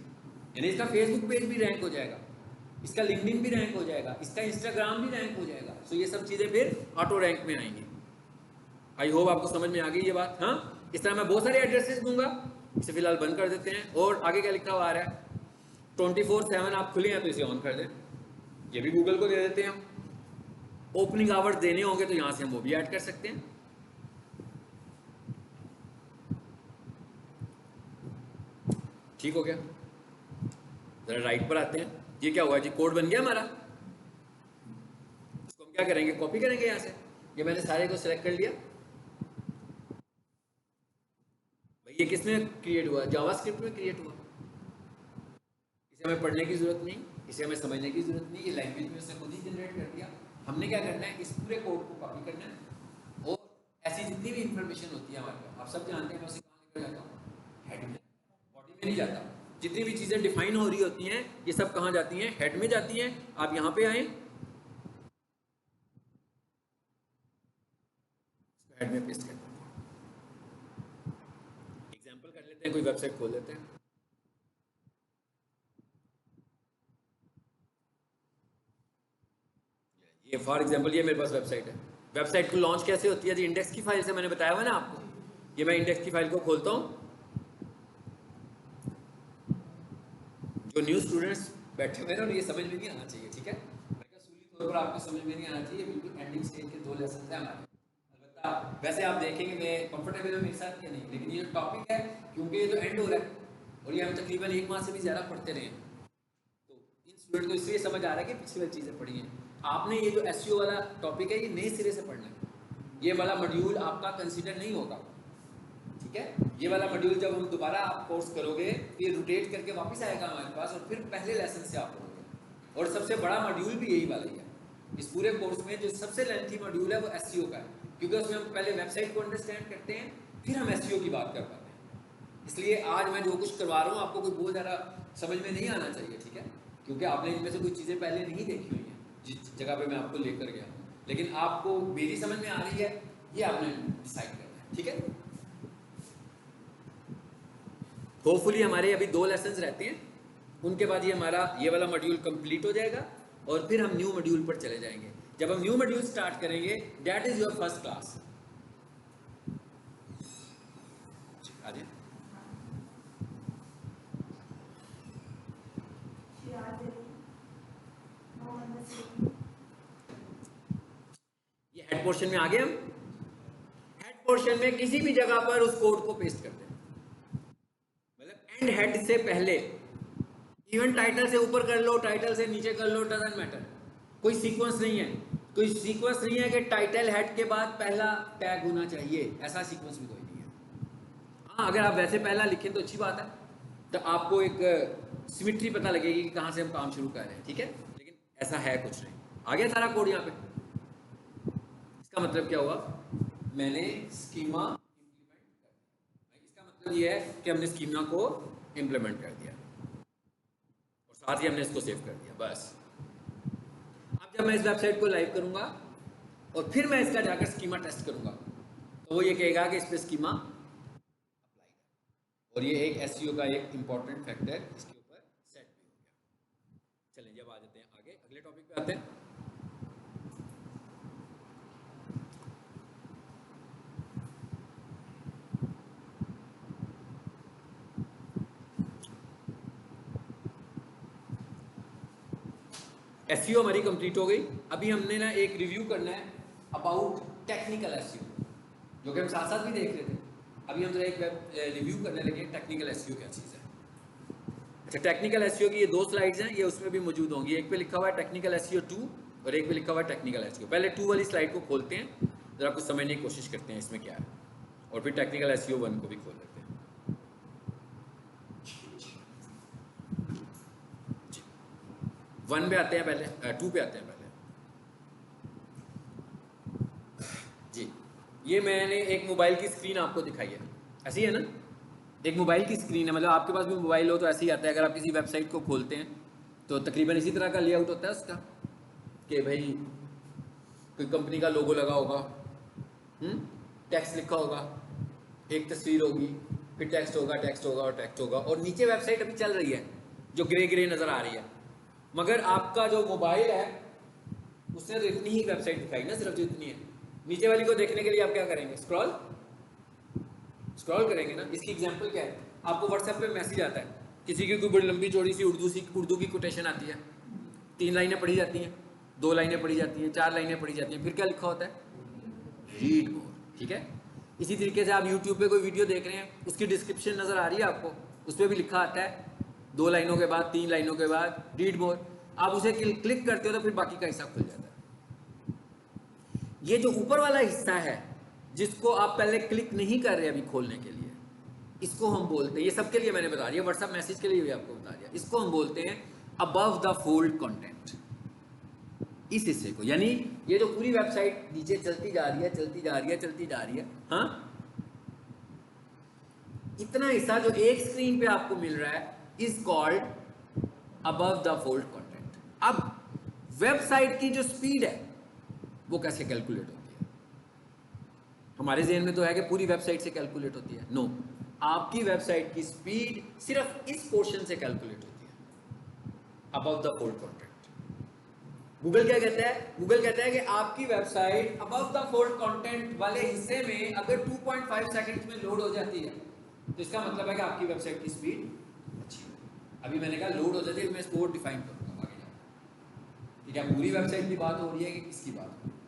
Speaker 1: यानी इसका फेसबुक पेज भी रैंक हो जाएगा, इसका लिंक्डइन भी रैंक हो जाएगा, इसका इंस्टाग्राम भी रैंक हो जाएगा। सो ये सब चीजें फिर ऑटो रैंक में आएंगी। आई होप आपको समझ में आ गई ये बात। हाँ, इस तरह मैं बहुत सारे एड्रेसेस दूंगा, इसे फिलहाल बंद कर देते हैं। और आगे क्या लिखा हुआ आ रहा है? 24/7 आप खुले हैं तो इसे ऑन कर दें, ये भी गूगल को दे देते हैं। ओपनिंग आवर्स देने होंगे तो यहां से हम वो भी ऐड कर सकते हैं। ठीक हो गया? जरा राइट पर आते हैं। ये क्या हुआ जी? कोड बन गया हमारा। इसको हम क्या करेंगे? कॉपी करेंगे यहां से। ये मैंने सारे को सिलेक्ट कर लिया। भाई ये किसमें क्रिएट हुआ? जावास्क्रिप्ट में क्रिएट हुआ। इसे हमें पढ़ने की जरूरत नहीं, इसे हमें समझने की जरूरत नहीं, ये लैंग्वेज में से खुद ही जनरेट कर दिया। हमने क्या करना है? इस पूरे कोड को कॉपी करना है और ऐसी जितनी भी इंफॉर्मेशन होती है हमारे पास, आप सब जानते हैं, मैं उसे कहाँ लेकर जाता हूँ? हेड में, बॉडी में नहीं जाता। जितनी भी चीजें डिफाइन हो रही होती हैं ये सब कहाँ जाती हैं? हेड में जाती हैं। आप यहाँ पे आए, हेड में पेस्ट कर देते हैं। एग्जांपल कर लेते हैं, कोई वेबसाइट खोल लेते हैं। ये फॉर एग्जांपल ये मेरे पास वेबसाइट है। वेबसाइट को लॉन्च कैसे होती है जी? इंडेक्स की फाइल से, मैंने बताया हुआ ना आपको। ये मैं इंडेक्स की फाइल को खोलता हूँ। जो न्यू स्टूडेंट्स बैठे हुए हैं और ये समझ में नहीं आना चाहिए, ठीक है? सूली तौर पर आपको समझ में नहीं आना चाहिए, बिल्कुल एंडिंग स्टेज के 2 लेसन हैं हमारे। अलबत्ता वैसे आप देखेंगे मैं कंफर्टेबल हूं मेरे साथ या नहीं, लेकिन ये जो टॉपिक है, क्योंकि ये तो एंड हो रहा है और ये हम तकरीबन 1 माह से भी ज़्यादा पढ़ते रहे हैं, तो इन स्टूडेंट को इसलिए समझ आ रहा है कि पिछली वाली चीज़ें पढ़ी हैं। आपने ये जो एसईओ वाला टॉपिक है ये नए सिरे से पढ़ना है। ये वाला मॉड्यूल आपका कंसिडर नहीं होगा, ठीक है? ये वाला मॉड्यूल जब हम दोबारा आप कोर्स करोगे ये रोटेट करके वापस आएगा हमारे पास और फिर पहले लेसन से आप पढ़ोगे। और सबसे बड़ा मॉड्यूल भी यही वाला ही है। इस पूरे कोर्स में जो सबसे लेंथी मॉड्यूल है वो एसईओ का है, क्योंकि उसमें हम पहले वेबसाइट को अंडरस्टैंड करते हैं, फिर हम एसईओ की बात कर पाते हैं। इसलिए आज मैं जो कुछ करवा रहा हूँ आपको कोई बहुत ज़्यादा समझ में नहीं आना चाहिए, ठीक है? क्योंकि आपने इनमें से कुछ चीज़ें पहले नहीं देखी हुई हैं जिस जगह पे मैं आपको लेकर गया हूँ, लेकिन आपको मेरी समझ में आ रही है ये आपने डिसाइड करना है, ठीक है? होपफुली हमारे अभी 2 लेसन्स रहते हैं, उनके बाद ये हमारा ये वाला मॉड्यूल कंप्लीट हो जाएगा और फिर हम न्यू मॉड्यूल पर चले जाएंगे। जब हम न्यू मॉड्यूल स्टार्ट करेंगे that is your first class. ये हेड पोर्शन में आ गए। हम हेड पोर्शन में किसी भी जगह पर उस कोड को पेस्ट करते हैं, मतलब एंड हेड से पहले, इवन टाइटल से ऊपर कर लो, टाइटल से नीचे कर लो, डजंट मैटर। कोई सीक्वेंस नहीं है, कोई सीक्वेंस नहीं है कि टाइटल हेड के बाद पहला टैग होना चाहिए, ऐसा सीक्वेंस भी कोई नहीं है। हाँ, अगर आप वैसे पहला लिखें तो अच्छी बात है, तो आपको एक सिमिट्री पता लगेगी कि कहाँ से हम काम शुरू कर रहे हैं, ठीक है? लेकिन ऐसा है कुछ नहीं। आ गया सारा कोड यहाँ पे। इसका मतलब क्या हुआ? मैंने स्कीमा इंप्लीमेंट कर दिया। इसका मतलब ये है कि हमने स्कीमा को इंप्लीमेंट कर दिया और साथ ही हमने इसको सेव कर दिया, बस। अब जब मैं इस वेबसाइट को लाइव करूंगा और फिर मैं इसका जाकर स्कीमा टेस्ट करूंगा तो वो ये कहेगा कि इस पर स्कीमा अप्लाई है। और ये एक एसईओ का एक इंपॉर्टेंट फैक्टर इसके ऊपर सेट भी हो गया। चलें जब आ जाते हैं आगे, अगले टॉपिक पे आते हैं। एसईओ हमारी कंप्लीट हो गई। अभी हमने ना एक रिव्यू करना है अबाउट टेक्निकल एसईओ, जो कि हम साथ साथ भी देख रहे थे। अभी हम जरा एक रिव्यू करने लगे टेक्निकल एसईओ क्या चीज़ है। अच्छा, टेक्निकल एसईओ की ये 2 स्लाइड्स हैं, ये उसमें भी मौजूद होंगी। एक पे लिखा हुआ है टेक्निकल एसईओ 2 और एक पे लिखा हुआ है टेक्निकल एसईओ। पहले 2 वाली स्लाइड को खोलते हैं, जरा कुछ समझने की कोशिश करते हैं इसमें क्या है, और फिर टेक्निकल एसईओ 1 को भी खोल लेते हैं। 1 पे आते हैं पहले, 2 पे आते हैं पहले। ये मैंने एक मोबाइल की स्क्रीन आपको दिखाई है, ऐसी है ना, एक मोबाइल की स्क्रीन है, मतलब आपके पास भी मोबाइल हो तो ऐसे ही आता है। अगर आप किसी वेबसाइट को खोलते हैं तो तकरीबन इसी तरह का लेआउट होता है उसका, कि भाई कोई कंपनी का लोगो लगा होगा, टेक्स्ट लिखा होगा, एक तस्वीर होगी, फिर टेक्स्ट होगा, टेक्स्ट होगा और टेक्स्ट होगा, और नीचे वेबसाइट अभी चल रही है जो ग्रे ग्रे नज़र आ रही है। मगर आपका जो मोबाइल है उसने तो इतनी ही वेबसाइट दिखाई ना, सिर्फ जो इतनी है। नीचे वाली को देखने के लिए आप क्या करेंगे, स्क्रॉल करेंगे ना। इसकी एग्जांपल क्या है, आपको व्हाट्सएप पे मैसेज आता है, किसी की कोई बड़ी लंबी चौड़ी सी उर्दू की कोटेशन आती है, 3 लाइनें पढ़ी जाती हैं, 2 लाइनें पढ़ी जाती हैं, 4 लाइनें पढ़ी जाती हैं, फिर क्या लिखा होता है, रीड मोर। ठीक है, इसी तरीके से आप यूट्यूब पे कोई वीडियो देख रहे हैं, उसकी डिस्क्रिप्शन नज़र आ रही है आपको, उस पर भी लिखा आता है 2 लाइनों के बाद, 3 लाइनों के बाद रीड मोर। आप उसे क्लिक करते हो तो फिर बाकी का हिस्सा खुल जाता है। ये जो ऊपर वाला हिस्सा है जिसको आप पहले क्लिक नहीं कर रहे अभी खोलने के लिए, इसको हम बोलते हैं, ये सबके लिए मैंने बता दिया, व्हाट्सएप मैसेज के लिए भी आपको बता दिया, इसको हम बोलते हैं अबव द फोल्ड कंटेंट। इस हिस्से को, यानी ये जो पूरी वेबसाइट नीचे चलती जा रही है, चलती जा रही है, चलती जा रही है, हाँ, इतना हिस्सा जो एक स्क्रीन पे आपको मिल रहा है is called above the fold content. अब वेबसाइट की जो स्पीड है वो कैसे कैलकुलेट होती है? हमारे ज़हन में तो है कि पूरी वेबसाइट से कैलकुलेट होती है। नो, आपकी वेबसाइट की स्पीड सिर्फ इस पोर्शन से कैलकुलेट होती है, above the fold content. Google क्या कहता है? गूगल कहता है कि आपकी website above the fold content वाले हिस्से में अगर 2.5 सेकंड्स में लोड हो जाती है तो इसका मतलब है कि आपकी वेबसाइट की स्पीड अच्छी है। अभी मैंने कहा लोड हो जाती है, मैं इसको और डिफाइन करूंगा आगे जाकर। ठीक है, पूरी वेबसाइट की बात हो रही है कि किसकी बात हो रही है,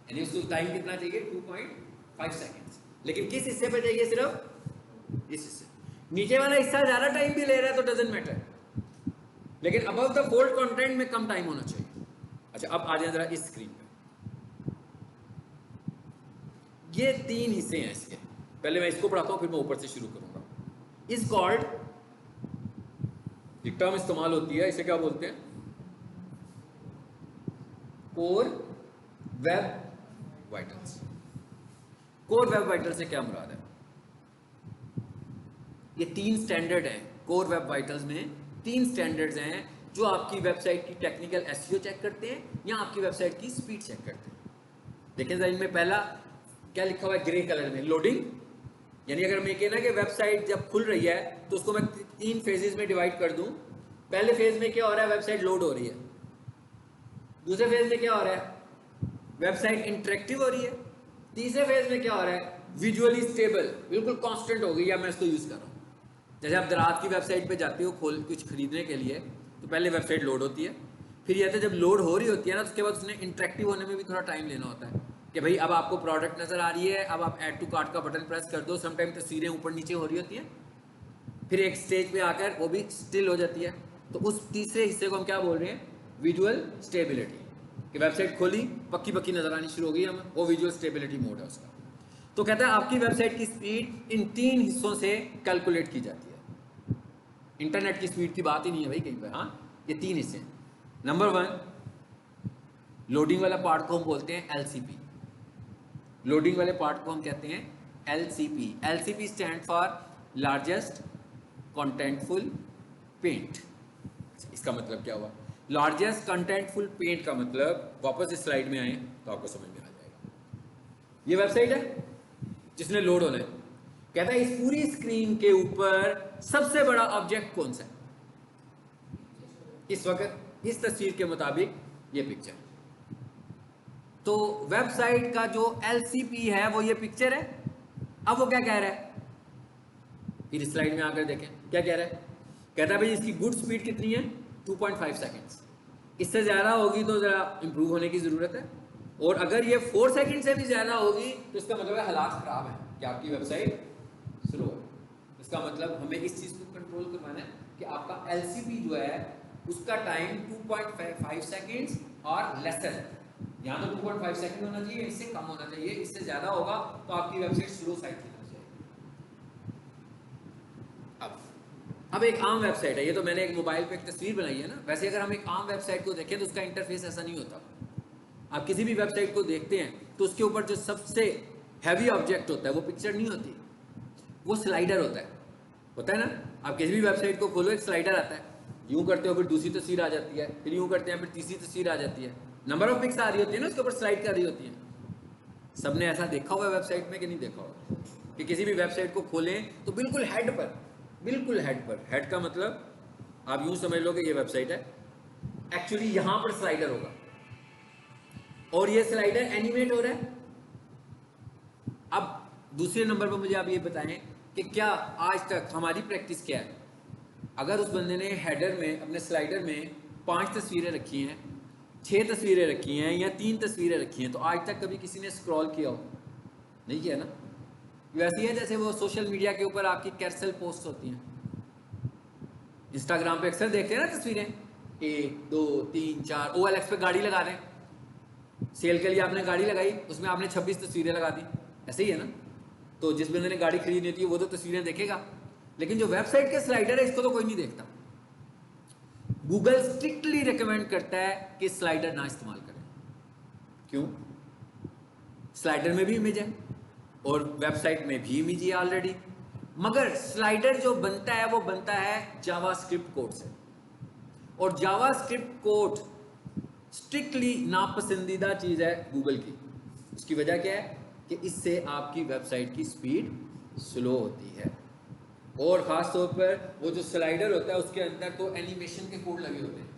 Speaker 1: यानी उसको टाइम कितना चाहिए, 2.5 सेकंड्स। लेकिन किस हिस्से पर चाहिए? सिर्फ इस हिस्से। नीचे वाला हिस्सा ज्यादा टाइम भी ले रहा है तो डजंट मैटर, लेकिन अबव द फोल्ड कंटेंट में कम टाइम होना चाहिए। अच्छा, अब आ जाए जरा इस स्क्रीन पे। ये 3 हिस्से हैं इसके, पहले मैं इसको पढ़ाता हूं फिर मैं ऊपर से शुरू करूंगा। इस कॉल्ड, एक टर्म इस्तेमाल होती है, इसे क्या बोलते हैं? Core web vitals. Core web vital से क्या मुराद है? ये 3 स्टैंडर्ड हैं कोर वेब वाइटल्स में, 3 स्टैंडर्ड्स हैं जो आपकी वेबसाइट की टेक्निकल एसईओ चेक करते हैं या आपकी वेबसाइट की स्पीड चेक करते हैं। देखें जरा, इनमें पहला क्या लिखा हुआ है ग्रे कलर में, लोडिंग। यानी अगर मैं कहना कि वेबसाइट जब खुल रही है तो उसको मैं 3 फेजेस में डिवाइड कर दूं। पहले फेज में क्या हो रहा है, वेबसाइट लोड हो रही है। दूसरे फेज में क्या हो रहा है, वेबसाइट इंटरेक्टिव हो रही है। तीसरे फेज में क्या हो रहा है, विजुअली स्टेबल, बिल्कुल कांस्टेंट हो गई, या मैं इसको यूज कर रहा हूँ। जैसे आप दराज की वेबसाइट पे जाते हो खोल कुछ खरीदने के लिए, तो पहले वेबसाइट लोड होती है, फिर यह जब लोड हो रही होती है ना, तो उसके बाद उसने इंटरेक्टिव होने में भी थोड़ा टाइम लेना होता है कि भाई अब आपको प्रोडक्ट नजर आ रही है, अब आप ऐड टू कार्ट का बटन प्रेस कर दो। समटाइम तस्वीरें ऊपर नीचे हो रही होती हैं, फिर एक स्टेज पे आकर वो भी स्टिल हो जाती है। तो उस तीसरे हिस्से को हम क्या बोल रहे हैं, विजुअल स्टेबिलिटी। कि वेबसाइट खोली, पक्की पक्की नजर आनी शुरू हो गई हमें, वो विजुअल स्टेबिलिटी मोड है उसका। तो कहता है आपकी वेबसाइट की स्पीड इन 3 हिस्सों से कैलकुलेट की जाती है। इंटरनेट की स्पीड की बात ही नहीं है भाई कहीं पर। हाँ, ये 3 हिस्से हैं। नंबर 1, लोडिंग वाला पार्ट को हम बोलते हैं एलसीपी। लोडिंग वाले पार्ट को हम कहते हैं एलसीपी। एलसीपी स्टैंड फॉर लार्जेस्ट कॉन्टेंटफुल पेंट। इसका मतलब क्या हुआ? लार्जेस्ट कंटेंटफुल पेंट का मतलब, वापस इस स्लाइड में आए तो आपको समझ में आ जाएगा। ये वेबसाइट है जिसने लोड होना है। कहता है इस पूरी स्क्रीन के ऊपर सबसे बड़ा ऑब्जेक्ट कौन सा है इस वक्त? इस तस्वीर के मुताबिक ये पिक्चर। तो वेबसाइट का जो एलसीपी है वो ये पिक्चर है। अब वो क्या कह रहा है, फिर स्लाइड में आकर देखें क्या कह रहा है। कहता है भाई इसकी गुड स्पीड कितनी है, 2.5 सेकंड्स। इससे ज़्यादा होगी तो ज़रा इंप्रूव होने की ज़रूरत है, और अगर ये 4 सेकंड से भी ज़्यादा होगी तो इसका मतलब है हालात ख़राब है कि आपकी वेबसाइट स्लो है। इसका मतलब हमें इस चीज़ को कंट्रोल करवाना है कि आपका एलसीपी जो है उसका टाइम 2.5 सेकंड्स और लेसर है। यहाँ तो 2.5 सेकंड होना चाहिए, इससे कम होना चाहिए। इससे ज़्यादा होगा तो आपकी वेबसाइट स्लो साइट की तरफ जाएगी। अब एक आम वेबसाइट है, ये तो मैंने एक मोबाइल पे एक तस्वीर बनाई है ना। वैसे अगर हम एक आम वेबसाइट को देखें तो उसका इंटरफेस ऐसा नहीं होता। आप किसी भी वेबसाइट को देखते हैं तो उसके ऊपर जो सबसे हैवी ऑब्जेक्ट होता है, वो पिक्चर नहीं होती, वो स्लाइडर होता है ना। आप किसी भी वेबसाइट को खोलो, एक स्लाइडर आता है, यूं करते हो फिर दूसरी तस्वीर आ जाती है, फिर यूं करते हैं फिर तीसरी तस्वीर आ जाती है, नंबर ऑफ पिक्स आ रही होती है ना, उसके ऊपर स्लाइड कर रही होती है। सबने ऐसा देखा हुआ है वेबसाइट में कि नहीं देखा हुआ, कि किसी भी वेबसाइट को खोलें तो बिल्कुल हेड पर, बिल्कुल हेड पर, हेड का मतलब आप यूं समझ लो कि ये वेबसाइट है, एक्चुअली यहां पर स्लाइडर होगा और ये स्लाइडर एनिमेट हो रहा है। अब दूसरे नंबर पर मुझे आप ये बताएं कि क्या आज तक हमारी प्रैक्टिस क्या है, अगर उस बंदे ने हेडर में अपने स्लाइडर में 5 तस्वीरें रखी हैं, 6 तस्वीरें रखी हैं या 3 तस्वीरें रखी हैं, तो आज तक कभी किसी ने स्क्रॉल किया हो? नहीं किया ना। वैसी है जैसे वो सोशल मीडिया के ऊपर आपकी कैरसेल पोस्ट होती हैं, इंस्टाग्राम पे अक्सर देखते हैं ना तस्वीरें, 1 2 3 4, OLX पे गाड़ी लगा रहे हैं, सेल के लिए आपने गाड़ी लगाई, उसमें आपने 26 तस्वीरें लगा दी, ऐसे ही है ना। तो जिस बंदे ने गाड़ी खरीदनी थी वो तो तस्वीरें देखेगा, लेकिन जो वेबसाइट के स्लाइडर है इसको तो कोई नहीं देखता। गूगल स्ट्रिक्टली रिकमेंड करता है कि स्लाइडर ना इस्तेमाल करें। क्यों? स्लाइडर में भी इमेज है और वेबसाइट में भी इमेज है ऑलरेडी, मगर स्लाइडर जो बनता है वो बनता है जावास्क्रिप्ट कोड से, और जावास्क्रिप्ट कोड स्ट्रिक्टली नापसंदीदा चीज है गूगल की। उसकी वजह क्या है कि इससे आपकी वेबसाइट की स्पीड स्लो होती है, और ख़ास तौर पर वो जो स्लाइडर होता है उसके अंदर तो एनिमेशन के कोड लगे होते हैं,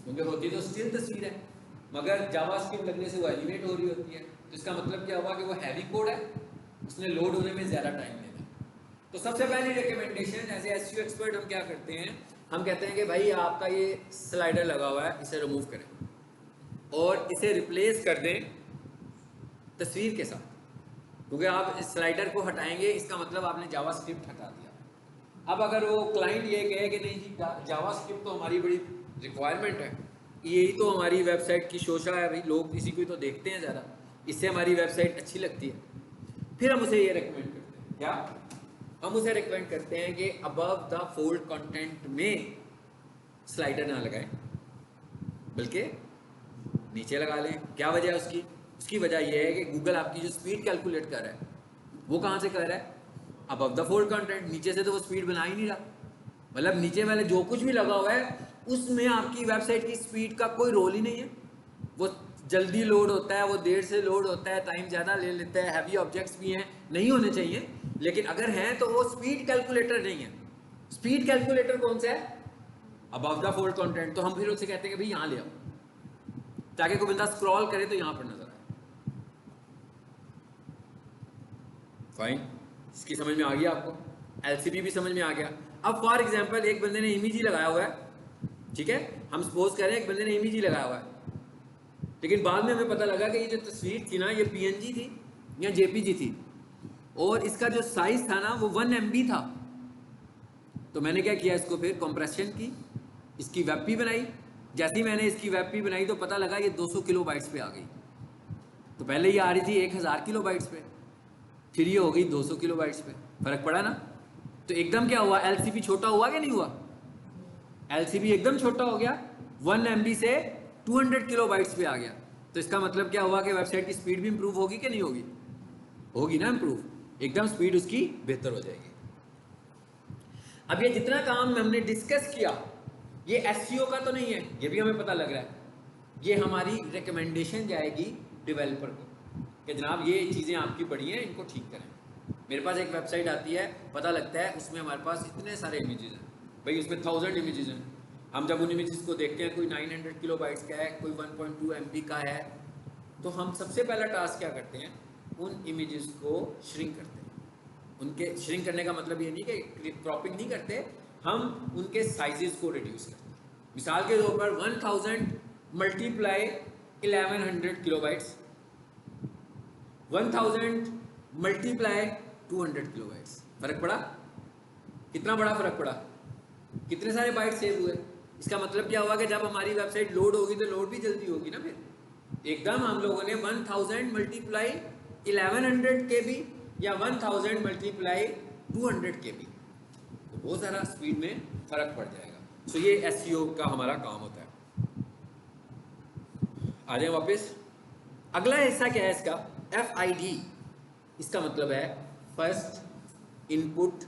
Speaker 1: क्योंकि होती तो स्टिल तस्वीर है, मगर जावास्क्रिप्ट लगने से वो एनिमेट हो रही होती है। तो इसका मतलब क्या हुआ कि वो हैवी कोड है, उसने लोड होने में ज़्यादा टाइम लेना। तो सबसे पहली recommendation as a SEO expert हम क्या करते हैं, हम कहते हैं कि भाई आपका ये स्लाइडर लगा हुआ है, इसे रिमूव करें और इसे रिप्लेस कर दें तस्वीर के साथ, क्योंकि आप इस स्लाइडर को हटाएंगे इसका मतलब आपने जावास्क्रिप्ट हटा दिया। अब अगर वो क्लाइंट ये कहे कि नहीं जी जावास्क्रिप्ट तो हमारी बड़ी रिक्वायरमेंट है, यही तो हमारी वेबसाइट की शोशा है भाई, लोग इसी को ही तो देखते हैं ज़्यादा, इससे हमारी वेबसाइट अच्छी लगती है, फिर हम उसे ये रिकमेंड करते हैं। क्या हम उसे रिकमेंड करते हैं कि अबव द फोल्ड कंटेंट में स्लाइडर ना लगाएं, बल्कि नीचे लगा लें। क्या वजह है उसकी? उसकी वजह यह है कि गूगल आपकी जो स्पीड कैलकुलेट कर रहा है वो कहाँ से कर रहा है? अबव द फोल्ड कंटेंट, नीचे से तो वो स्पीड बना ही नहीं रहा, मतलब नीचे वाले जो कुछ भी लगा हुआ है उसमें आपकी वेबसाइट की स्पीड का कोई रोल ही नहीं है। वो जल्दी लोड होता है, वो देर से लोड होता है, टाइम ज़्यादा ले लेता है, हैवी ऑब्जेक्ट्स भी हैं, नहीं होने चाहिए, लेकिन अगर हैं तो वो स्पीड कैलकुलेटर नहीं है। स्पीड कैलकुलेटर कौन सा है? Above the fold content. तो हम फिर उससे कहते हैं कि भाई यहाँ ले आओ, ताकि कोई बंदा स्क्रॉल करे तो यहाँ पर नजर आए। फाइन, इसकी समझ में आ गया आपको? एलसीबी भी समझ में आ गया। अब फॉर एग्जांपल एक बंदे ने इमेज ही लगाया हुआ है, ठीक है, हम सपोज करें एक बंदे ने इमेज ही लगाया हुआ है, लेकिन बाद में हमें पता लगा कि ये जो तस्वीर थी ना ये पीएनजी थी या जेपीजी थी, और इसका जो साइज था ना वो 1 MB था। तो मैंने क्या किया, इसको फिर कंप्रेशन की, इसकी वेबपी बनाई। जैसे ही मैंने इसकी वेबपी बनाई तो पता लगा ये 200 किलोबाइट्स पे आ गई। तो पहले ये आ रही थी 1000 किलोबाइट्स पे, फिर ये हो गई 200 किलोबाइट्स पे। फर्क पड़ा ना? तो एकदम क्या हुआ, एलसीबी छोटा हुआ कि नहीं हुआ? एलसीबी एकदम छोटा हो गया, 1 MB से 200 किलोबाइट्स पे आ गया। तो इसका मतलब क्या हुआ कि वेबसाइट की स्पीड भी इंप्रूव होगी कि नहीं होगी? होगी ना इंप्रूव, एकदम स्पीड उसकी बेहतर हो जाएगी। अब ये जितना काम हमने डिस्कस किया ये एसईओ का तो नहीं है, ये भी हमें पता लग रहा है, ये हमारी रिकमेंडेशन जाएगी डेवलपर को कि जनाब ये चीज़ें आपकी बड़ी हैं, इनको ठीक करें। मेरे पास एक वेबसाइट आती है, पता लगता है उसमें हमारे पास इतने सारे इमेजेस हैं, भाई उसमें 1000 इमेजेस हैं। हम जब उन इमेजेस को देखते हैं, कोई 900 किलोबाइट्स का है, कोई 1.2 MB का है, तो हम सबसे पहला टास्क क्या करते हैं, उन इमेजेस को श्रिंक करते हैं। उनके श्रिंक करने का मतलब ये नहीं कि क्रॉपिंग नहीं करते, हम उनके साइजेस को रिड्यूस करते हैं। मिसाल के तौर पर 1000 मल्टीप्लाई 1100 किलोबाइट्स, 1000 मल्टीप्लाई 200 किलोबाइट्स। फर्क पड़ा? कितना बड़ा फर्क पड़ा? कितने सारे बाइट सेव हुए? इसका मतलब क्या हुआ कि जब हमारी वेबसाइट लोड होगी तो लोड भी जल्दी होगी ना। फिर एकदम हम लोगों ने 1000 मल्टीप्लाई 1100 KB या 1000 मल्टीप्लाई 200 KB, तो बहुत सारा स्पीड में फर्क पड़ जाएगा। सो ये एसईओ का हमारा काम होता है। आ जाए वापस, अगला हिस्सा क्या है इसका? FID, इसका मतलब है फर्स्ट इनपुट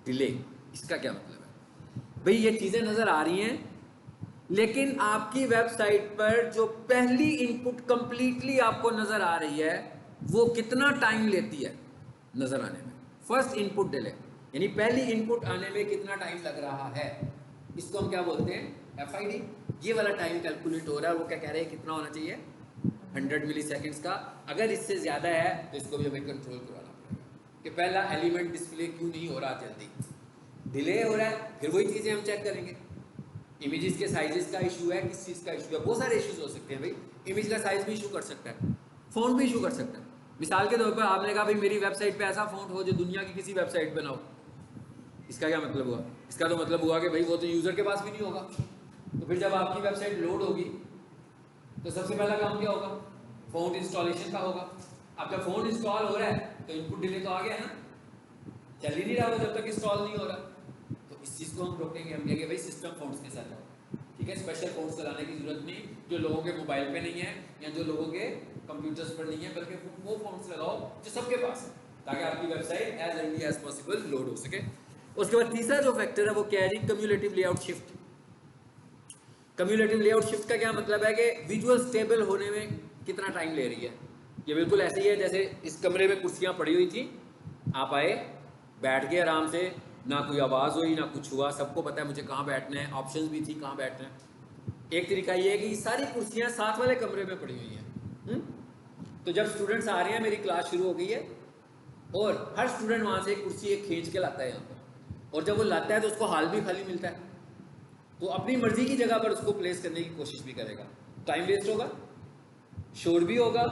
Speaker 1: डिले। इसका क्या मतलब है भाई, ये चीजें नजर आ रही हैं लेकिन आपकी वेबसाइट पर जो पहली इनपुट कंप्लीटली आपको नजर आ रही है वो कितना टाइम लेती है नजर आने में। फर्स्ट इनपुट डिले यानी पहली इनपुट आने में कितना टाइम लग रहा है, इसको हम क्या बोलते हैं, FID। ये वाला टाइम कैलकुलेट हो रहा है, वो क्या कह रहे हैं कितना होना चाहिए, 100 मिली सेकेंड्स का। अगर इससे ज़्यादा है तो इसको भी हमें कंट्रोल कराना पड़ेगा कि पहला एलिमेंट डिस्प्ले क्यों नहीं हो रहा, जल्दी डिले हो रहा है। फिर वही चीज़ें हम चेक करेंगे, इमेजेस के साइजेस का इशू है, किस चीज़ का इशू है, बहुत सारे इश्यूज हो सकते हैं भाई। इमेज का साइज भी इशू कर सकता है, फ़ॉन्ट भी इशू कर सकता है। मिसाल के तौर पर आपने कहा भाई मेरी वेबसाइट पे ऐसा फ़ॉन्ट हो जो दुनिया की किसी वेबसाइट पे ना हो, इसका क्या मतलब हुआ, इसका तो मतलब हुआ कि भाई वो तो यूज़र के पास भी नहीं होगा। तो फिर जब आपकी वेबसाइट लोड होगी तो सबसे पहला काम क्या होगा, फ़ॉन्ट इंस्टॉलेशन का होगा। अब जब फ़ॉन्ट इंस्टॉल हो रहा है तो इनपुट डिले तो आ गया ना, चल ही नहीं रहा वो जब तक इंस्टॉल नहीं हो रहा। तो इस चीज़ को हम रोकेंगे, हम कहेंगे भाई सिस्टम फ़ॉन्ट्स के साथ आओ, ठीक है। स्पेशल फ़ॉन्ट्स चलाने की जरूरत नहीं जो लोगों के मोबाइल पे नहीं है या जो लोगों के कंप्यूटर्स पर नहीं है, बल्कि वो फ़ॉन्ट्स लगाओ जो सबके पास है, ताकि आपकी website as early as possible load हो सके। उसके बाद तीसरा जो फैक्टर है वो क्या है जी, cumulative layout shift. Cumulative layout shift का क्या मतलब है कि विजुअल स्टेबल होने में कितना टाइम ले रही है। ये बिल्कुल ऐसे ही है जैसे इस कमरे में कुर्सियां पड़ी हुई थी, आप आए, बैठ गए आराम से, ना कोई आवाज़ हुई ना कुछ हुआ, सबको पता है मुझे कहाँ बैठना है, ऑप्शंस भी थी कहाँ बैठना है। एक तरीका ये है कि सारी कुर्सियाँ साथ वाले कमरे में पड़ी हुई हैं। तो जब स्टूडेंट्स आ रहे हैं, मेरी क्लास शुरू हो गई है और हर स्टूडेंट वहाँ से एक कुर्सी एक खींच के लाता है यहाँ पर, और जब वो लाता है तो उसको हाल भी खाली मिलता है, तो अपनी मर्जी की जगह पर उसको प्लेस करने की कोशिश भी करेगा। टाइम वेस्ट होगा, शोर भी होगा।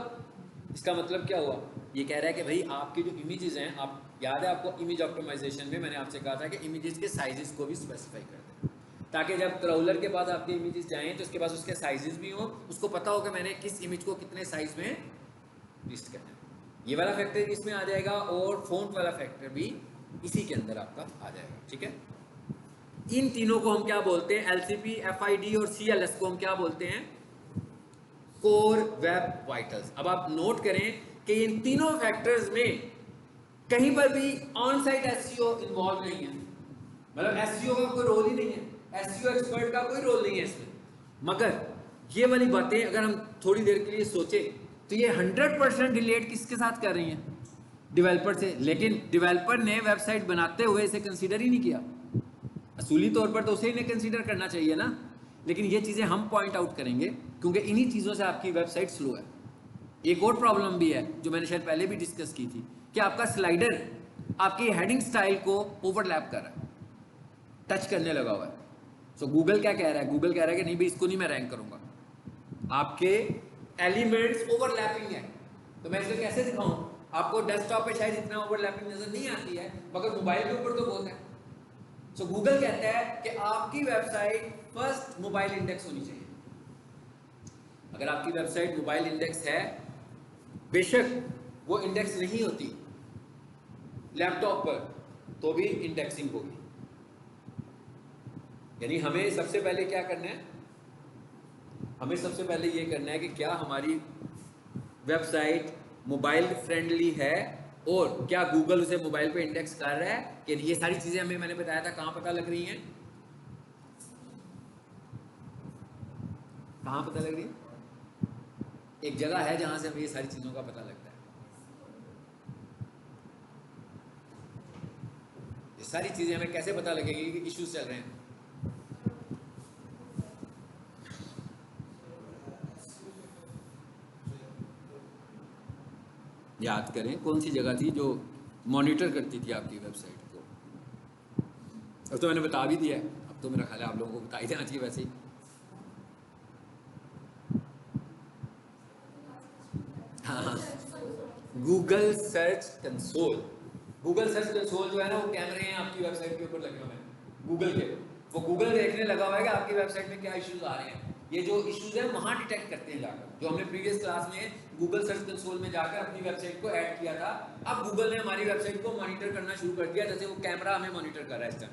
Speaker 1: इसका मतलब क्या हुआ, ये कह रहा है कि भाई आपकी जो इमेजेस हैं, आप याद है आपको इमेज ऑप्टिमाइजेशन में मैंने आपसे कहा था कि इमेजेस के साइजेस को भी स्पेसिफाई कर दें, ताकि जब क्रॉलर के पास आपके इमेजेस जाएं तो उसके पास उसके साइजेस भी हों, उसको पता हो कि मैंने किस इमेज को कितने साइज में लिस्ट करना है। ये वाला फैक्टर इसमें आ जाएगा और फ़ॉन्ट वाला फैक्टर भी इसी के अंदर आपका आ जाएगा, ठीक है। इन तीनों को हम क्या बोलते हैं, LCP, FID और CLS को हम क्या बोलते हैं, कोर वेब वाइटल्स। अब आप नोट करें कि इन तीनों फैक्टर्स में कहीं पर भी ऑन साइट SEO इन्वॉल्व नहीं है, मतलब SEO का कोई रोल ही नहीं है, SEO एक्सपर्ट का कोई रोल नहीं है इसमें। मगर ये वाली बातें अगर हम थोड़ी देर के लिए सोचें तो ये 100% रिलेट किसके साथ कर रही हैं, डेवलपर से। लेकिन डेवलपर ने वेबसाइट बनाते हुए इसे कंसीडर ही नहीं किया, असूली तौर पर तो उसे ही कंसीडर करना चाहिए ना। लेकिन ये चीज़ें हम पॉइंट आउट करेंगे क्योंकि इन्हीं चीज़ों से आपकी वेबसाइट स्लो है। एक और प्रॉब्लम भी है जो मैंने शायद पहले भी डिस्कस की थी कि आपका स्लाइडर आपकी हेडिंग स्टाइल को ओवरलैप कर रहा है, टच करने लगा हुआ है। सो गूगल क्या कह रहा है, गूगल कह रहा है कि नहीं भाई इसको नहीं मैं रैंक करूंगा, आपके एलिमेंट्स ओवरलैपिंग है। तो मैं इसको कैसे दिखाऊं, आपको डेस्कटॉप पे शायद इतना ओवरलैपिंग नजर नहीं आती है, मगर मोबाइल के ऊपर तो बहुत है। सो गूगल कहता है कि आपकी वेबसाइट फर्स्ट मोबाइल इंडेक्स होनी चाहिए। अगर आपकी वेबसाइट मोबाइल इंडेक्स है, बेशक वो इंडेक्स नहीं होती लैपटॉप पर, तो भी इंडेक्सिंग होगी। यानी हमें सबसे पहले क्या करना है, हमें सबसे पहले ये करना है कि क्या हमारी वेबसाइट मोबाइल फ्रेंडली है और क्या गूगल उसे मोबाइल पे इंडेक्स कर रहा है कि ये सारी चीजें हमें मैंने बताया था कहाँ पता लग रही हैं, कहाँ पता लग रही है, एक जगह है जहां से हमें ये सारी चीजों का पता लगता है। ये सारी चीजें हमें कैसे पता लगेगी कि इश्यूज चल रहे हैं। याद करें कौन सी जगह थी जो मॉनिटर करती थी आपकी वेबसाइट को। अब तो मैंने बता भी दिया है, अब तो मेरा ख्याल है आप लोगों को बता ही देना चाहिए वैसे ही। हाँ, Google Search console. Google Search console जो है ना, वो कैमरे हैं आपकी वेबसाइट के ऊपर लगे हुए हैं गूगल के, वो गूगल देखने लगा हुआ है कि आपकी वेबसाइट में क्या इश्यूज आ रहे हैं। ये जो इश्यूज हैं वहाँ डिटेक्ट करते हैं जाकर, जो हमने प्रीवियस क्लास में गूगल सर्च कंसोल में जाकर अपनी वेबसाइट को ऐड किया था। अब गूगल ने हमारी वेबसाइट को मॉनिटर करना शुरू कर दिया, जैसे वो कैमरा हमें मॉनिटर कर रहा है इस टाइम।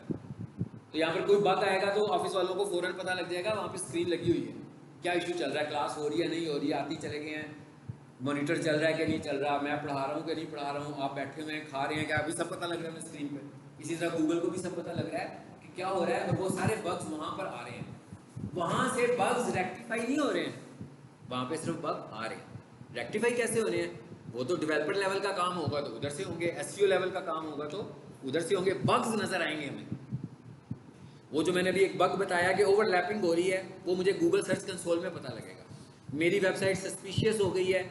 Speaker 1: तो यहाँ पर कोई बग आएगा तो ऑफिस वालों को फौरन पता लग जाएगा, वहाँ पर स्क्रीन लगी हुई है, क्या इशू चल रहा है, क्लास हो रही है नहीं हो रही है, आती चले गए हैं, मॉनिटर चल रहा है कि नहीं चल रहा, मैं पढ़ा रहा हूँ कि नहीं पढ़ा रहा हूँ, आप बैठे हुए हैं खा रहे हैं क्या, अभी सब पता लग रहा है हमें स्क्रीन पे। इसी तरह गूगल को भी सब पता लग रहा है कि क्या हो रहा है, और वो सारे बग्स वहाँ पर आ रहे हैं। वहाँ से बग्स रेक्टिफाई नहीं हो रहे हैं, वहाँ पे सिर्फ बग आ रहे हैं। रेक्टिफाई कैसे हो रहे हैं, वो तो डेवलपर लेवल का काम होगा तो उधर से होंगे, एसईओ लेवल का काम होगा तो उधर से होंगे। बग्स नजर आएंगे हमें। वो जो मैंने अभी एक बग बताया कि ओवरलैपिंग हो रही है, वो मुझे गूगल सर्च कंसोल में पता लगेगा। मेरी वेबसाइट सस्पिशियस हो गई है,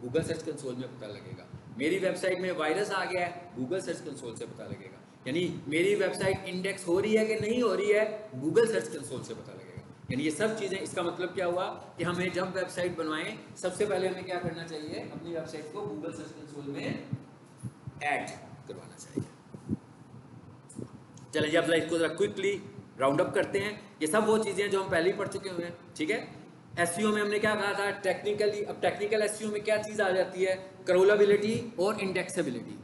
Speaker 1: गूगल सर्च कंसोल में पता लगेगा। मेरी वेबसाइट में वायरस आ गया है, गूगल सर्च कंसोल से पता लगेगा। यानी मेरी वेबसाइट इंडेक्स हो रही है कि नहीं हो रही है, गूगल सर्च कंसोल से पता लगेगा। यानी ये सब चीज़ें, इसका मतलब क्या हुआ कि हमें जब वेबसाइट बनवाएं सबसे पहले हमें क्या करना चाहिए, अपनी वेबसाइट को गूगल सर्च कंसोल में ऐड करवाना चाहिए। चलिए अब इसको जरा क्विकली राउंड अप करते हैं। ये सब वो चीज़ें जो हम पहले ही पढ़ चुके हुए हैं, ठीक है। एसईओ में हमने क्या कहा था टेक्निकली, अब टेक्निकल एसईओ में क्या चीज़ आ जाती है, क्रॉलेबिलिटी और इंडेक्सेबिलिटी।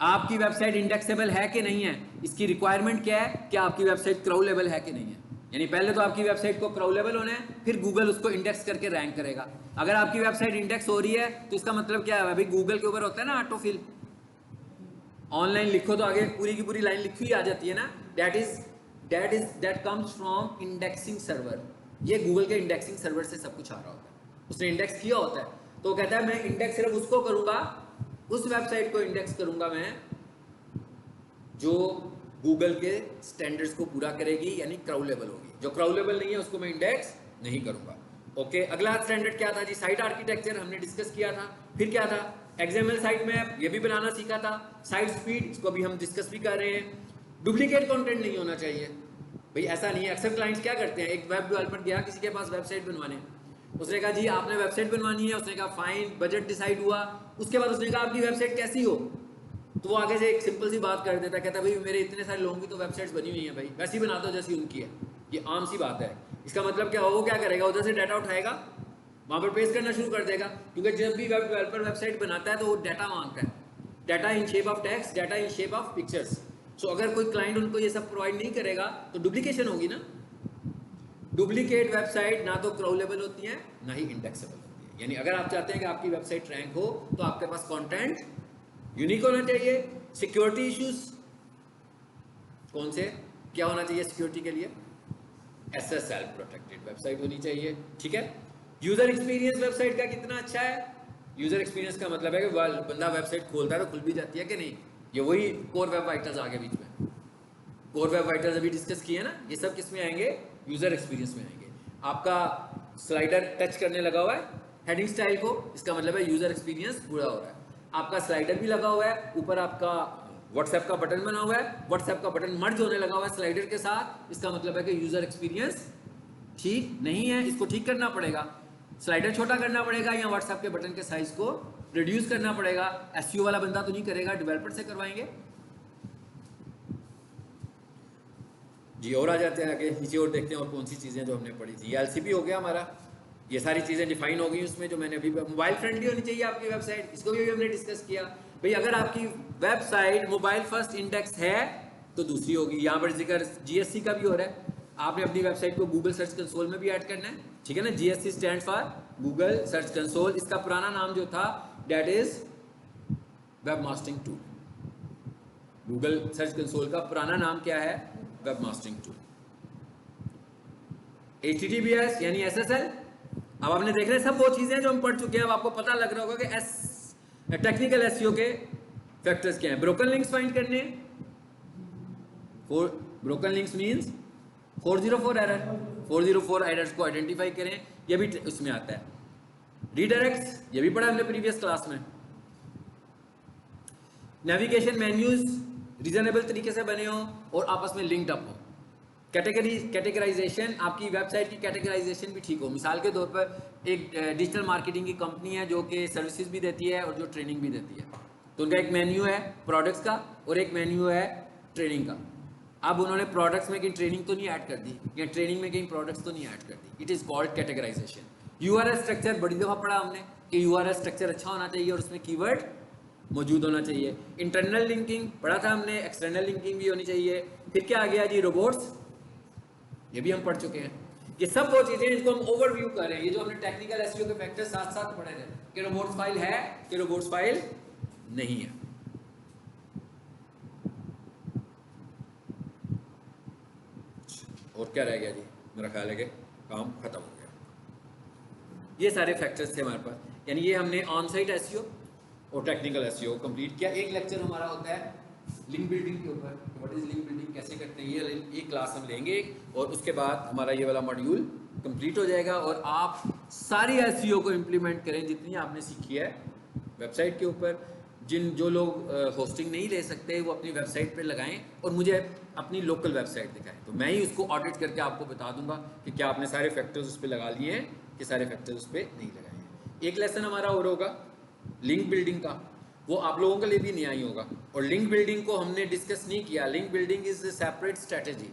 Speaker 1: आपकी वेबसाइट इंडेक्सेबल है कि नहीं है, इसकी रिक्वायरमेंट क्या है कि आपकी वेबसाइट क्रॉलेबल है कि नहीं है। यानी पहले तो आपकी वेबसाइट को क्रॉलेबल होना है, फिर गूगल उसको इंडेक्स करके रैंक करेगा। अगर आपकी वेबसाइट इंडेक्स हो रही है तो इसका मतलब क्या है, अभी गूगल के ऊपर होता है ना ऑटोफिल, ऑनलाइन लिखो तो आगे पूरी की पूरी लाइन लिखी हुई आ जाती है ना, that comes from indexing server. ये गूगल के इंडेक्सिंग सर्वर से सब कुछ आ रहा होता है, उसने इंडेक्स किया होता है। तो वो कहता है मैं इंडेक्स सिर्फ उसको करूंगा, उस वेबसाइट को इंडेक्स करूंगा मैं जो गूगल के स्टैंडर्ड्स को पूरा करेगी, यानी क्राउलेबल होगी। जो क्राउलेबल नहीं है उसको मैं इंडेक्स नहीं करूंगा। ओके, अगला स्टैंडर्ड क्या था जी, साइट आर्किटेक्चर हमने डिस्कस किया था। फिर क्या था, एक्सएमएल साइट मैप, ये भी बनाना सीखा था। साइट स्पीड, इसको भी हम डिस्कस भी कर रहे हैं। डुप्लीकेट कंटेंट नहीं होना चाहिए भाई, ऐसा नहीं है। अक्सर क्लाइंट्स क्या करते हैं, एक वेब डेवलपर गया किसी के पास वेबसाइट बनवाने, उसने कहा जी आपने वेबसाइट बनवानी है, उसने कहा फाइन, बजट डिसाइड हुआ, उसके बाद उसने कहा आपकी वेबसाइट कैसी हो, तो वो आगे से एक सिंपल सी बात कर देता, कहता भाई मेरे इतने सारे लोगों की तो वेबसाइट्स बनी हुई हैं भाई, वैसी बना दो जैसी उनकी है। ये आम सी बात है। इसका मतलब क्या हो, वो क्या करेगा, उधर से डाटा उठाएगा, वहाँ पर पेस्ट करना शुरू कर देगा। क्योंकि जब भी वेब डेवलपर वेबसाइट बनाता है तो वो डाटा मांगता है, data in shape of text, data in shape of pictures. So अगर कोई क्लाइंट उनको ये सब प्रोवाइड नहीं करेगा तो डुप्लीकेशन होगी ना। डुप्लीकेट वेबसाइट ना तो क्राउलेबल होती है ना ही इंडेक्सेबल होती है। यानी अगर आप चाहते हैं कि आपकी वेबसाइट रैंक हो तो आपके पास कंटेंट यूनिक होना चाहिए। सिक्योरिटी इश्यूज कौन से, क्या होना चाहिए सिक्योरिटी के लिए, SSL प्रोटेक्टेड वेबसाइट होनी चाहिए, ठीक है। यूजर एक्सपीरियंस वेबसाइट का कितना अच्छा है। यूजर एक्सपीरियंस का मतलब है कि बंदा वेबसाइट खोलता है तो खुल भी जाती है कि नहीं। ये वही कोर वेब वाइटर्स आगे बीच में, कोर वेब वाइटर्स अभी डिस्कस किए ना, ये सब किस में आएंगे, यूजर एक्सपीरियंस में आएंगे। आपका स्लाइडर टच करने लगा हुआ है हेडिंग स्टाइल को, इसका मतलब है यूजर एक्सपीरियंस पूरा हो रहा है। आपका स्लाइडर भी लगा हुआ है, ऊपर आपका व्हाट्सएप का बटन बना हुआ है, व्हाट्सएप का बटन मर्ज होने लगा हुआ है स्लाइडर के साथ, इसका मतलब है कि यूजर एक्सपीरियंस ठीक नहीं है, इसको ठीक करना पड़ेगा। स्लाइडर छोटा करना पड़ेगा या व्हाट्सएप के बटन के साइज को रिड्यूस करना पड़ेगा। एसईओ वाला बंदा तो नहीं करेगा, डेवलपर से करवाएंगे जी। और आ जाते हैं आगे नीचे और देखते हैं और कौन सी चीज़ें जो हमने पढ़ी थी। ये एलसीपी हो गया हमारा, ये सारी चीज़ें डिफाइन हो गई उसमें जो मैंने अभी। मोबाइल फ्रेंडली होनी चाहिए आपकी वेबसाइट, इसको भी हमने डिस्कस किया भाई। अगर आपकी वेबसाइट मोबाइल फर्स्ट इंडेक्स है तो दूसरी होगी। यहाँ पर जिक्र जीएससी का भी हो रहा है, आपने अपनी वेबसाइट को गूगल सर्च कंसोल में भी ऐड करना है, ठीक है ना। GSC stand for Google Search Console, इसका पुराना नाम जो था that is webmastering tool. Google Search Console का पुराना नाम क्या है, वेबमास्टरिंग टूल। HTTPS यानी SSL। अब आपने देख रहे हैं सब वो चीजें जो हम पढ़ चुके हैं। अब आपको पता लग रहा होगा कि टेक्निकल एसईओ के फैक्टर्स क्या हैं। ब्रोकन लिंक्स फाइंड करने, broken links means 404 error, 404 errors को आइडेंटिफाई करें, ये भी उसमें आता है। रीडायरेक्ट्स, ये भी पढ़ा हमने प्रीवियस क्लास में। नेविगेशन मेन्यूज रीजनेबल तरीके से बने हो और आपस में लिंक्ड अप हो। कैटेगराइजेशन, आपकी वेबसाइट की कैटेगराइजेशन भी ठीक हो। मिसाल के तौर पर एक डिजिटल मार्केटिंग की कंपनी है जो कि सर्विसेज भी देती है और जो ट्रेनिंग भी देती है, तो उनका एक मेन्यू है प्रोडक्ट्स का और एक मेन्यू है ट्रेनिंग का। अब उन्होंने प्रोडक्ट्स में कहीं ट्रेनिंग तो नहीं ऐड कर दी या ट्रेनिंग में कहीं प्रोडक्ट्स तो नहीं ऐड कर दी। It is called categorization. URL structure बड़ी दफ़ा पढ़ा हमने कि यूआरएल स्ट्रक्चर अच्छा होना चाहिए और उसमें कीवर्ड मौजूद होना चाहिए। इंटरनल लिंकिंग पढ़ा था हमने, एक्सटर्नल लिंकिंग भी होनी चाहिए। फिर क्या आ गया जी, रोबोट्स, ये भी हम पढ़ चुके हैं। ये सब वो चीजें इनको हम ओवरव्यू कर रहे हैं। ये जो हमने टेक्निकल एसईओ के फैक्टर साथ साथ पढ़े थे कि रोबोट्स फाइल है कि रोबोट्स फाइल नहीं है। और क्या रह गया जी? मेरा ख्याल है कि काम खत्म हो गया। ये सारे फैक्टर्स थे हमारे पास, यानी ये हमने ऑन साइट एसईओ और टेक्निकल एसईओ कंप्लीट किया। एक लेक्चर हमारा होता है लिंक बिल्डिंग के ऊपर, व्हाट इज लिंक बिल्डिंग, कैसे करते हैं, ये क्लास हम लेंगे और उसके बाद हमारा ये वाला मॉड्यूल कंप्लीट हो जाएगा और आप सारी एसईओ को इम्प्लीमेंट करें जितनी आपने सीखी है वेबसाइट के ऊपर। जो लोग होस्टिंग नहीं ले सकते वो अपनी वेबसाइट पे लगाएं और मुझे अपनी लोकल वेबसाइट दिखाएं, तो मैं ही उसको ऑडिट करके आपको बता दूंगा कि क्या आपने सारे फैक्टर्स उस पर लगा लिए हैं कि सारे फैक्टर्स उस पर नहीं लगाए हैं। एक लेसन हमारा और होगा लिंक बिल्डिंग का, वो आप लोगों के लिए भी नया ही होगा। और लिंक बिल्डिंग को हमने डिस्कस नहीं किया। Link building is a separate strategy.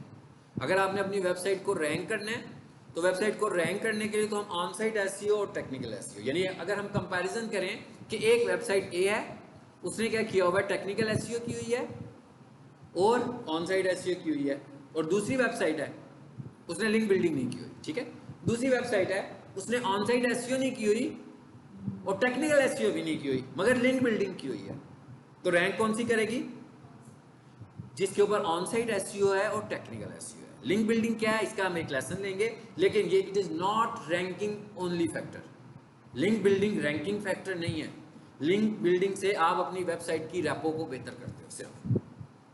Speaker 1: अगर आपने अपनी वेबसाइट को रैंक करना है तो वेबसाइट को रैंक करने के लिए तो हम ऑन साइट एसईओ और टेक्निकल एसईओ, यानी अगर हम कंपैरिजन करें कि एक वेबसाइट ए है, उसने क्या किया हुआ है, टेक्निकल एसईओ की हुई है और ऑन साइट एसईओ की हुई है, और दूसरी वेबसाइट है उसने लिंक बिल्डिंग नहीं की हुई, ठीक है। दूसरी वेबसाइट है उसने ऑन साइट एसईओ नहीं की हुई और टेक्निकल एसईओ भी नहीं की हुई मगर लिंक बिल्डिंग की हुई है, तो रैंक कौन सी करेगी? जिसके ऊपर ऑन साइट एसईओ है और टेक्निकल एसईओ है। लिंक बिल्डिंग क्या है इसका हम एक लेसन लेंगे, लेकिन ये it is not ranking only factor. Link building ranking factor नहीं है। लिंक बिल्डिंग से आप अपनी वेबसाइट की रैपो को बेहतर करते हो सिर्फ,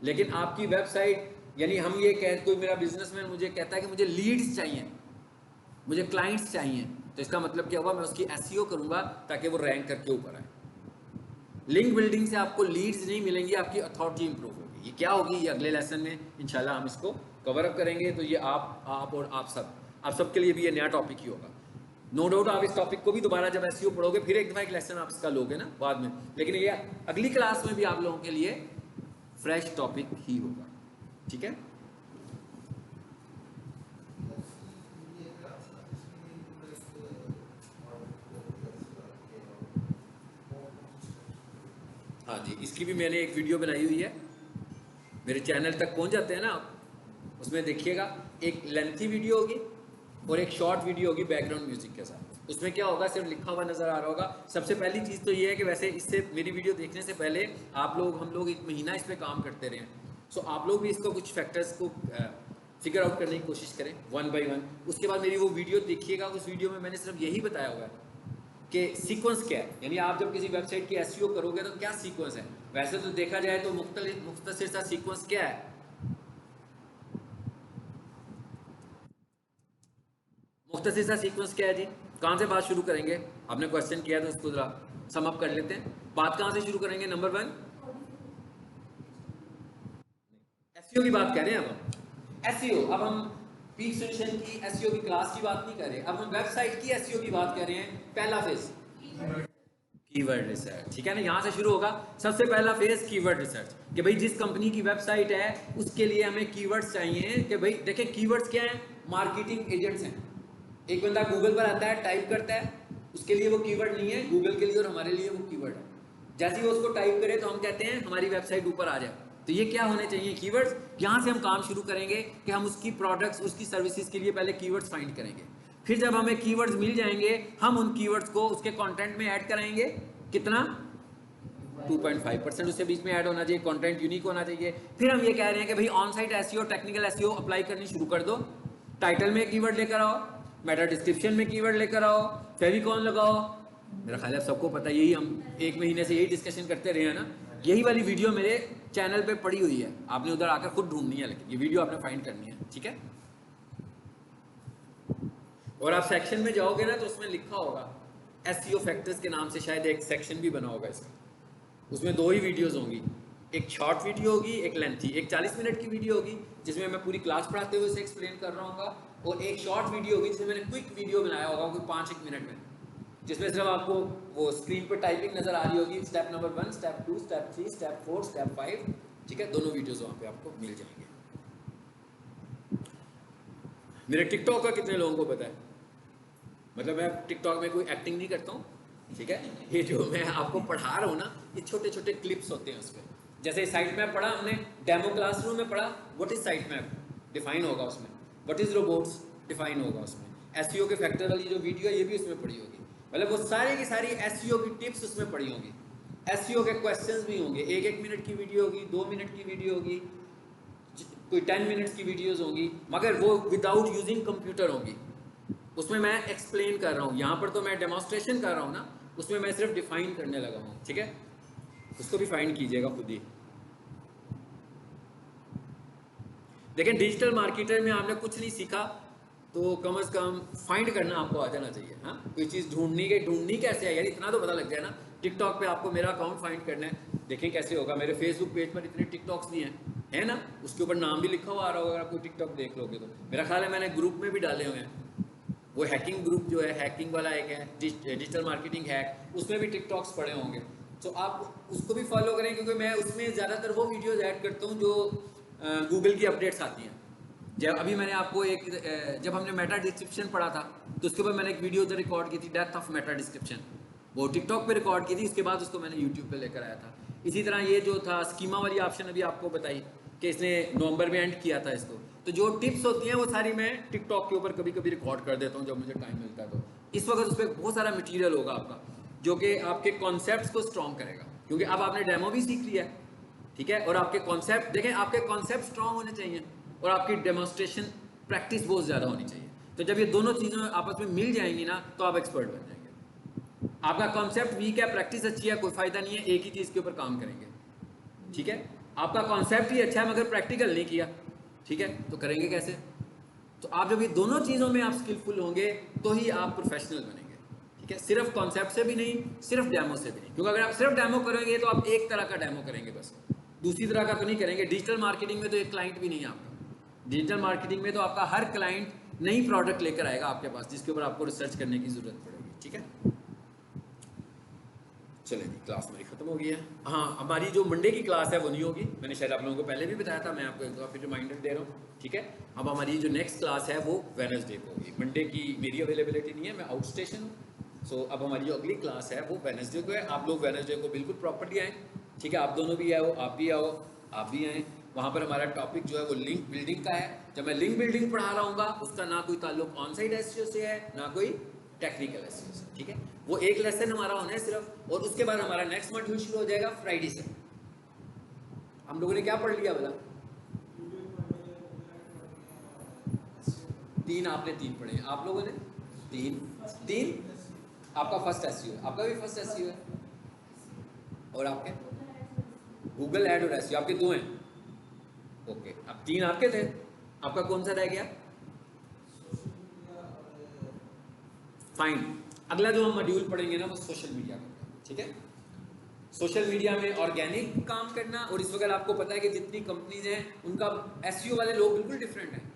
Speaker 1: लेकिन आपकी वेबसाइट, यानी हम ये कह, कोई मेरा बिजनेसमैन मुझे कहता है कि मुझे लीड्स चाहिए, मुझे क्लाइंट्स चाहिए, तो इसका मतलब क्या हुआ, मैं उसकी एसईओ करूंगा ताकि वो रैंक करके ऊपर आए। लिंक बिल्डिंग से आपको लीड्स नहीं मिलेंगी, आपकी अथॉरिटी इंप्रूव होगी। ये क्या होगी, ये अगले लेसन में इंशाल्लाह हम इसको कवर अप करेंगे। तो ये आप और आप सब के लिए भी ये नया टॉपिक ही होगा। नो डाउट आप इस टॉपिक को भी दोबारा जब एसईओ पढ़ोगे फिर एक दफा एक लेसन आप इसका लोगे ना बाद में, लेकिन ये अगली क्लास में भी आप लोगों के लिए फ्रेश टॉपिक ही होगा, ठीक है। हाँ जी, इसकी भी मैंने एक वीडियो बनाई हुई है, मेरे चैनल तक पहुंच जाते हैं ना आप, उसमें देखिएगा। एक लेंथी वीडियो होगी और एक शॉर्ट वीडियो होगी बैकग्राउंड म्यूजिक के साथ। उसमें क्या होगा, सिर्फ लिखा हुआ नजर आ रहा होगा। सबसे पहली चीज़ तो ये है कि वैसे इससे मेरी वीडियो देखने से पहले हम लोग एक महीना इस पर काम करते रहे, सो आप लोग भी इसको कुछ फैक्टर्स को फिगर आउट करने की कोशिश करें वन बाई वन। उसके बाद मेरी वो वीडियो देखिएगा, उस वीडियो में मैंने सिर्फ यही बताया हुआ है कि सीक्वेंस क्या है, यानी आप जब किसी वेबसाइट की एसईओ करोगे तो क्या सीक्वेंस है। वैसे तो देखा जाए तो मुख्तसर सा सीक्वेंस क्या है, मुख्तसर सा सीक्वेंस क्या है जी। कहाँ से बात शुरू करेंगे, आपने क्वेश्चन किया तो उसको जरा सम अप कर लेते हैं। बात कहाँ से शुरू करेंगे? नंबर 1 एसईओ की बात कर रहे हैं अब हम। एसईओ, अब हम पीक सॉल्यूशन की एसईओ की क्लास की बात नहीं कर रहे, अब हम वेबसाइट की एसईओ की बात कर रहे हैं। पहला फेज कीवर्ड रिसर्च, ठीक है ना, यहाँ से शुरू होगा। सबसे पहला फेज कीवर्ड रिसर्च, कि भाई जिस कंपनी की वेबसाइट है उसके लिए हमें कीवर्ड्स चाहिए। कि भाई देखें कीवर्ड्स क्या है, मार्केटिंग एजेंट्स हैं। एक बंदा गूगल पर आता है, टाइप करता है, उसके लिए वो कीवर्ड नहीं है, गूगल के लिए और हमारे लिए वो कीवर्ड है। जैसे ही वो उसको टाइप करे तो हम कहते हैं हमारी वेबसाइट ऊपर आ जाए। तो ये क्या होने चाहिए, कीवर्ड्स। यहाँ से हम काम शुरू करेंगे कि हम उसकी प्रोडक्ट्स, उसकी सर्विसेज के लिए पहले कीवर्ड्स फाइंड करेंगे। फिर जब हमें कीवर्ड्स मिल जाएंगे हम उन कीवर्ड्स को उसके कंटेंट में ऐड कराएंगे। कितना? 2.5% उससे बीच में ऐड होना चाहिए, कंटेंट यूनिक होना चाहिए। फिर हम ये कह रहे हैं कि भाई on site SEO, technical SEO apply करनी शुरू कर दो। टाइटल में कीवर्ड लेकर आओ, मेटा डिस्क्रिप्शन में कीवर्ड लेकर आओ, फेविकॉन लगाओ। मेरा ख्याल है सबको पता, यही हम एक महीने से यही डिस्कशन करते रहे हैं ना। यही वाली वीडियो मेरे चैनल पे पड़ी हुई है, आपने उधर आकर खुद ढूंढनी है, लेकिन ये वीडियो आपने फाइंड करनी है, ठीक है। और आप सेक्शन में जाओगे ना तो उसमें लिखा होगा एसईओ फैक्टर्स के नाम से, शायद एक सेक्शन भी बना होगा इसका। उसमें 2 ही वीडियोस होंगी, एक शॉर्ट वीडियो होगी, एक लेंथी। एक 40 मिनट की वीडियो होगी जिसमें मैं पूरी क्लास पढ़ाते हुए इसे एक्सप्लेन कर रहा हूँ, और एक शॉर्ट वीडियो होगी जिसमें मैंने क्विक वीडियो बनाया होगा कोई 5-1 मिनट में, जिसमें सिर्फ आपको वो स्क्रीन पर टाइपिंग नजर आ रही होगी। Step number 1, step 2, step 3, step 4, step 5, ठीक है। दोनों वीडियोस वहाँ पे आपको मिल जाएंगे। मेरे टिकटॉक का कितने लोगों को पता है? मतलब मैं टिकटॉक में कोई एक्टिंग नहीं करता हूँ, ठीक है। ये जो मैं आपको पढ़ा रहा हूँ ना, ये छोटे छोटे क्लिप्स होते हैं उसमें। जैसे साइट मैप पढ़ा हमने, डेमो क्लासरूम में पढ़ा, what is site map, define होगा उसमें। व्हाट इज रोबोट्स, डिफाइन होगा उसमें। एसईओ के फैक्टर वाली जो वीडियो है ये भी उसमें पड़ी होगी, मतलब वो सारी की सारी एसईओ की टिप्स उसमें पड़ी होंगी। एसईओ के क्वेश्चंस भी होंगे, 1-1 मिनट की वीडियो होगी, 2 मिनट की वीडियो होगी, कोई 10 मिनट्स की वीडियोस होंगी, मगर वो विदाउट यूजिंग कंप्यूटर होंगी। उसमें मैं एक्सप्लेन कर रहा हूँ, यहाँ पर तो मैं डेमोन्स्ट्रेशन कर रहा हूँ ना, उसमें मैं सिर्फ डिफाइन करने लगा हूँ। ठीक है, उसको भी फाइंड कीजिएगा खुद ही। लेकिन डिजिटल मार्केटर में आपने कुछ नहीं सीखा तो कम से कम फाइंड करना आपको आ जाना चाहिए। हाँ, कोई चीज़ ढूंढनी कैसे है यार, इतना तो पता लग जाए ना। टिकटॉक पे आपको मेरा अकाउंट फाइंड करना है, देखें कैसे होगा। मेरे फेसबुक पेज पर इतने टिकटॉक्स नहीं है ना, उसके ऊपर नाम भी लिखा हुआ आ रहा होगा, अगर कोई टिकटॉक देख लोगे तो। मेरा ख्याल है मैंने ग्रुप में भी डाले हुए हैं, वो हैकिंग ग्रुप जो है, हैकिंग वाला एक है, डिजिटल मार्केटिंग हैक, उसमें भी टिकटॉक्स पड़े होंगे, तो आप उसको भी फॉलो करें, क्योंकि मैं उसमें ज़्यादातर वो वीडियोज़ ऐड करता हूँ जो गूगल की अपडेट्स आती हैं। जब अभी मैंने आपको जब हमने मेटा डिस्क्रिप्शन पढ़ा था तो उसके ऊपर मैंने एक वीडियो रिकॉर्ड की थी, डेथ ऑफ मेटा डिस्क्रिप्शन, वो टिकटॉक पे रिकॉर्ड की थी, उसके बाद उसको मैंने यूट्यूब पे लेकर आया था। इसी तरह ये जो था स्कीमा वाली ऑप्शन अभी आपको बताई कि इसने नवंबर में एंड किया था इसको, तो जो टिप्स होती हैं वो सारी मैं टिकटॉक के ऊपर कभी कभी रिकॉर्ड कर देता हूँ जब मुझे टाइम मिलता है। तो इस वक्त उस पर बहुत सारा मटीरियल होगा आपका जो कि आपके कॉन्सेप्ट को स्ट्रॉन्ग करेगा, क्योंकि अब आपने डेमो भी सीख लिया है। ठीक है, और आपके कॉन्सेप्ट देखें, आपके कॉन्सेप्ट स्ट्रॉन्ग होने चाहिए और आपकी डेमोन्स्ट्रेशन प्रैक्टिस बहुत ज़्यादा होनी चाहिए। तो जब ये दोनों चीज़ें आपस में मिल जाएंगी ना तो आप एक्सपर्ट बन जाएंगे। आपका कॉन्सेप्ट वीक है, प्रैक्टिस अच्छी है, कोई फ़ायदा नहीं है, एक ही चीज़ के ऊपर काम करेंगे। ठीक है, आपका कॉन्सेप्ट ही अच्छा है मगर प्रैक्टिकल नहीं किया, ठीक है, तो करेंगे कैसे? तो आप जब ये दोनों चीज़ों में आप स्किलफुल होंगे तो ही आप प्रोफेशनल बनेंगे। ठीक है, सिर्फ कॉन्सेप्ट से भी नहीं, सिर्फ डेमो से भी नहीं, क्योंकि अगर आप सिर्फ डेमो करेंगे तो आप एक तरह का डेमो करेंगे, बस दूसरी तरह का तो नहीं करेंगे। डिजिटल मार्केटिंग में तो एक क्लाइंट भी नहीं है आपका। डिजिटल मार्केटिंग में तो आपका हर क्लाइंट नई प्रोडक्ट लेकर आएगा आपके पास, जिसके ऊपर आपको रिसर्च करने की जरूरत पड़ेगी। ठीक है, चलें जी, क्लास मेरी खत्म हो गई है। हाँ, हमारी जो मंडे की क्लास है वो नहीं होगी, मैंने शायद आप लोगों को पहले भी बताया था, मैं आपको एक बार फिर रिमाइंडर दे रहा हूँ। ठीक है, अब हमारी जो नेक्स्ट क्लास है वो वेडनेसडे को होगी। मंडे की मेरी अवेलेबिलिटी नहीं है, मैं आउट स्टेशन हूँ। सो अब हमारी जो अगली क्लास है वो वेडनेसडे को है। आप लोग वेडनेसडे को बिल्कुल प्रॉपर्ली आएँ। ठीक है, आप दोनों भी आओ, आप भी आओ, आप भी आएँ। वहाँ पर हमारा टॉपिक जो है वो लिंक बिल्डिंग का है। जब मैं लिंक बिल्डिंग पढ़ा रहा हूँ उसका ना कोई ताल्लुक ऑन साइट एसईओ से है, ना कोई टेक्निकल एसईओ से। ठीक है, वो एक लेसन हमारा होना है सिर्फ, और उसके बाद हमारा नेक्स्ट मॉड्यूल शुरू हो जाएगा फ्राइडे से। हम लोगों ने क्या पढ़ लिया बोला? 3, आपने 3 पढ़े, आप लोगों ने 3 आपका फर्स्ट एसईओ, आपका भी फर्स्ट एसईओ है, और आपके गूगल ऐड और एसईओ आपके 2 हैं। ओके, अब 3 आपके थे, आपका कौन सा रह गया? फाइन, अगला जो हम मॉड्यूल पढ़ेंगे ना वो सोशल मीडिया का। ठीक है, सोशल मीडिया में ऑर्गेनिक काम करना, और इस वक्त आपको पता है कि जितनी कंपनीज हैं उनका एसईओ वाले लोग बिल्कुल डिफरेंट हैं,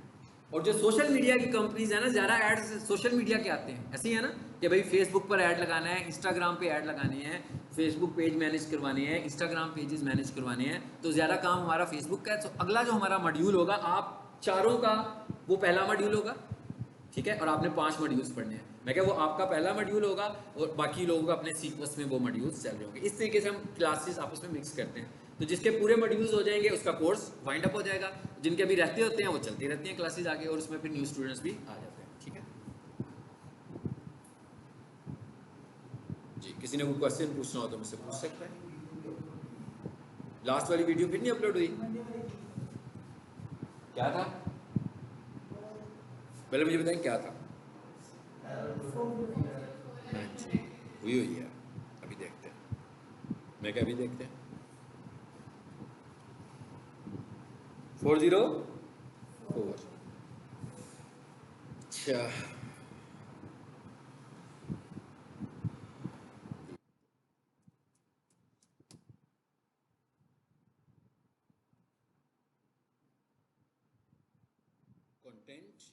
Speaker 1: और जो सोशल मीडिया की कंपनीज है ना, ज़्यादा एड्स सोशल मीडिया के आते हैं। ऐसे ही है ना कि भाई फेसबुक पर ऐड लगाना है, इंस्टाग्राम पे ऐड लगाने हैं, फेसबुक पेज मैनेज करवाने हैं, इंस्टाग्राम पेजेस मैनेज करवाने हैं, तो ज़्यादा काम हमारा फेसबुक का है। तो अगला जो हमारा मॉड्यूल होगा, आप चारों का वो पहला मॉड्यूल होगा। ठीक है, और आपने 5 मॉड्यूल्स पढ़ने हैं। मैं क्या, वो आपका पहला मॉड्यूल होगा और बाकी लोगों का अपने सीक्वेंस में वो मॉड्यूल्स चल रहे होंगे। इस तरीके से हम क्लासेस आपस में मिक्स करते हैं, तो जिसके पूरे मॉड्यूल्स हो जाएंगे उसका कोर्स वाइंड अप हो जाएगा। जिनके अभी रहते होते हैं वो चलती रहती हैं क्लासेस आगे, और उसमें फिर न्यू स्टूडेंट्स भी आ जाते हैं। ठीक है जी, किसी ने कोई क्वेश्चन पूछना हो तो मुझसे पूछ सकता है। लास्ट वाली वीडियो फिर नहीं अपलोड हुई? क्या था पहले मुझे बताएं, क्या था? अच्छा, हुई है, अभी देखते हैं। मैं क्या, अभी देखते हैं। 404। अच्छा, content,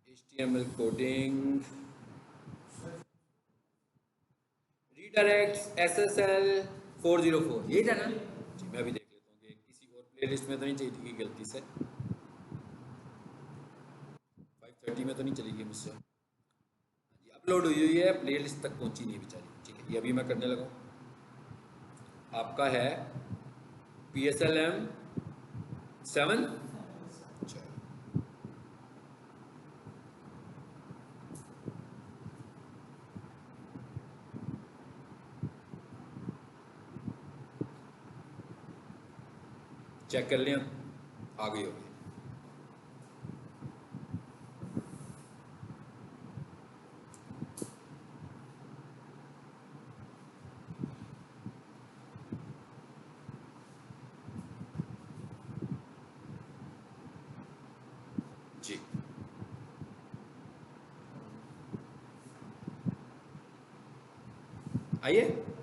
Speaker 1: HTML coding, redirects, SSL 404, यही था ना जी? मैं अभी देख लेता हूँ कि किसी और प्लेलिस्ट में तो नहीं चली थी गलती से, 530 में तो नहीं चली गई मुझसे जी। अपलोड हुई है, प्लेलिस्ट तक पहुँची नहीं बेचारी। ठीक है, ये अभी मैं करने लगा हूँ। आपका है PSLM 7 चेक कर लिया, आ गई होगी। जी आइए।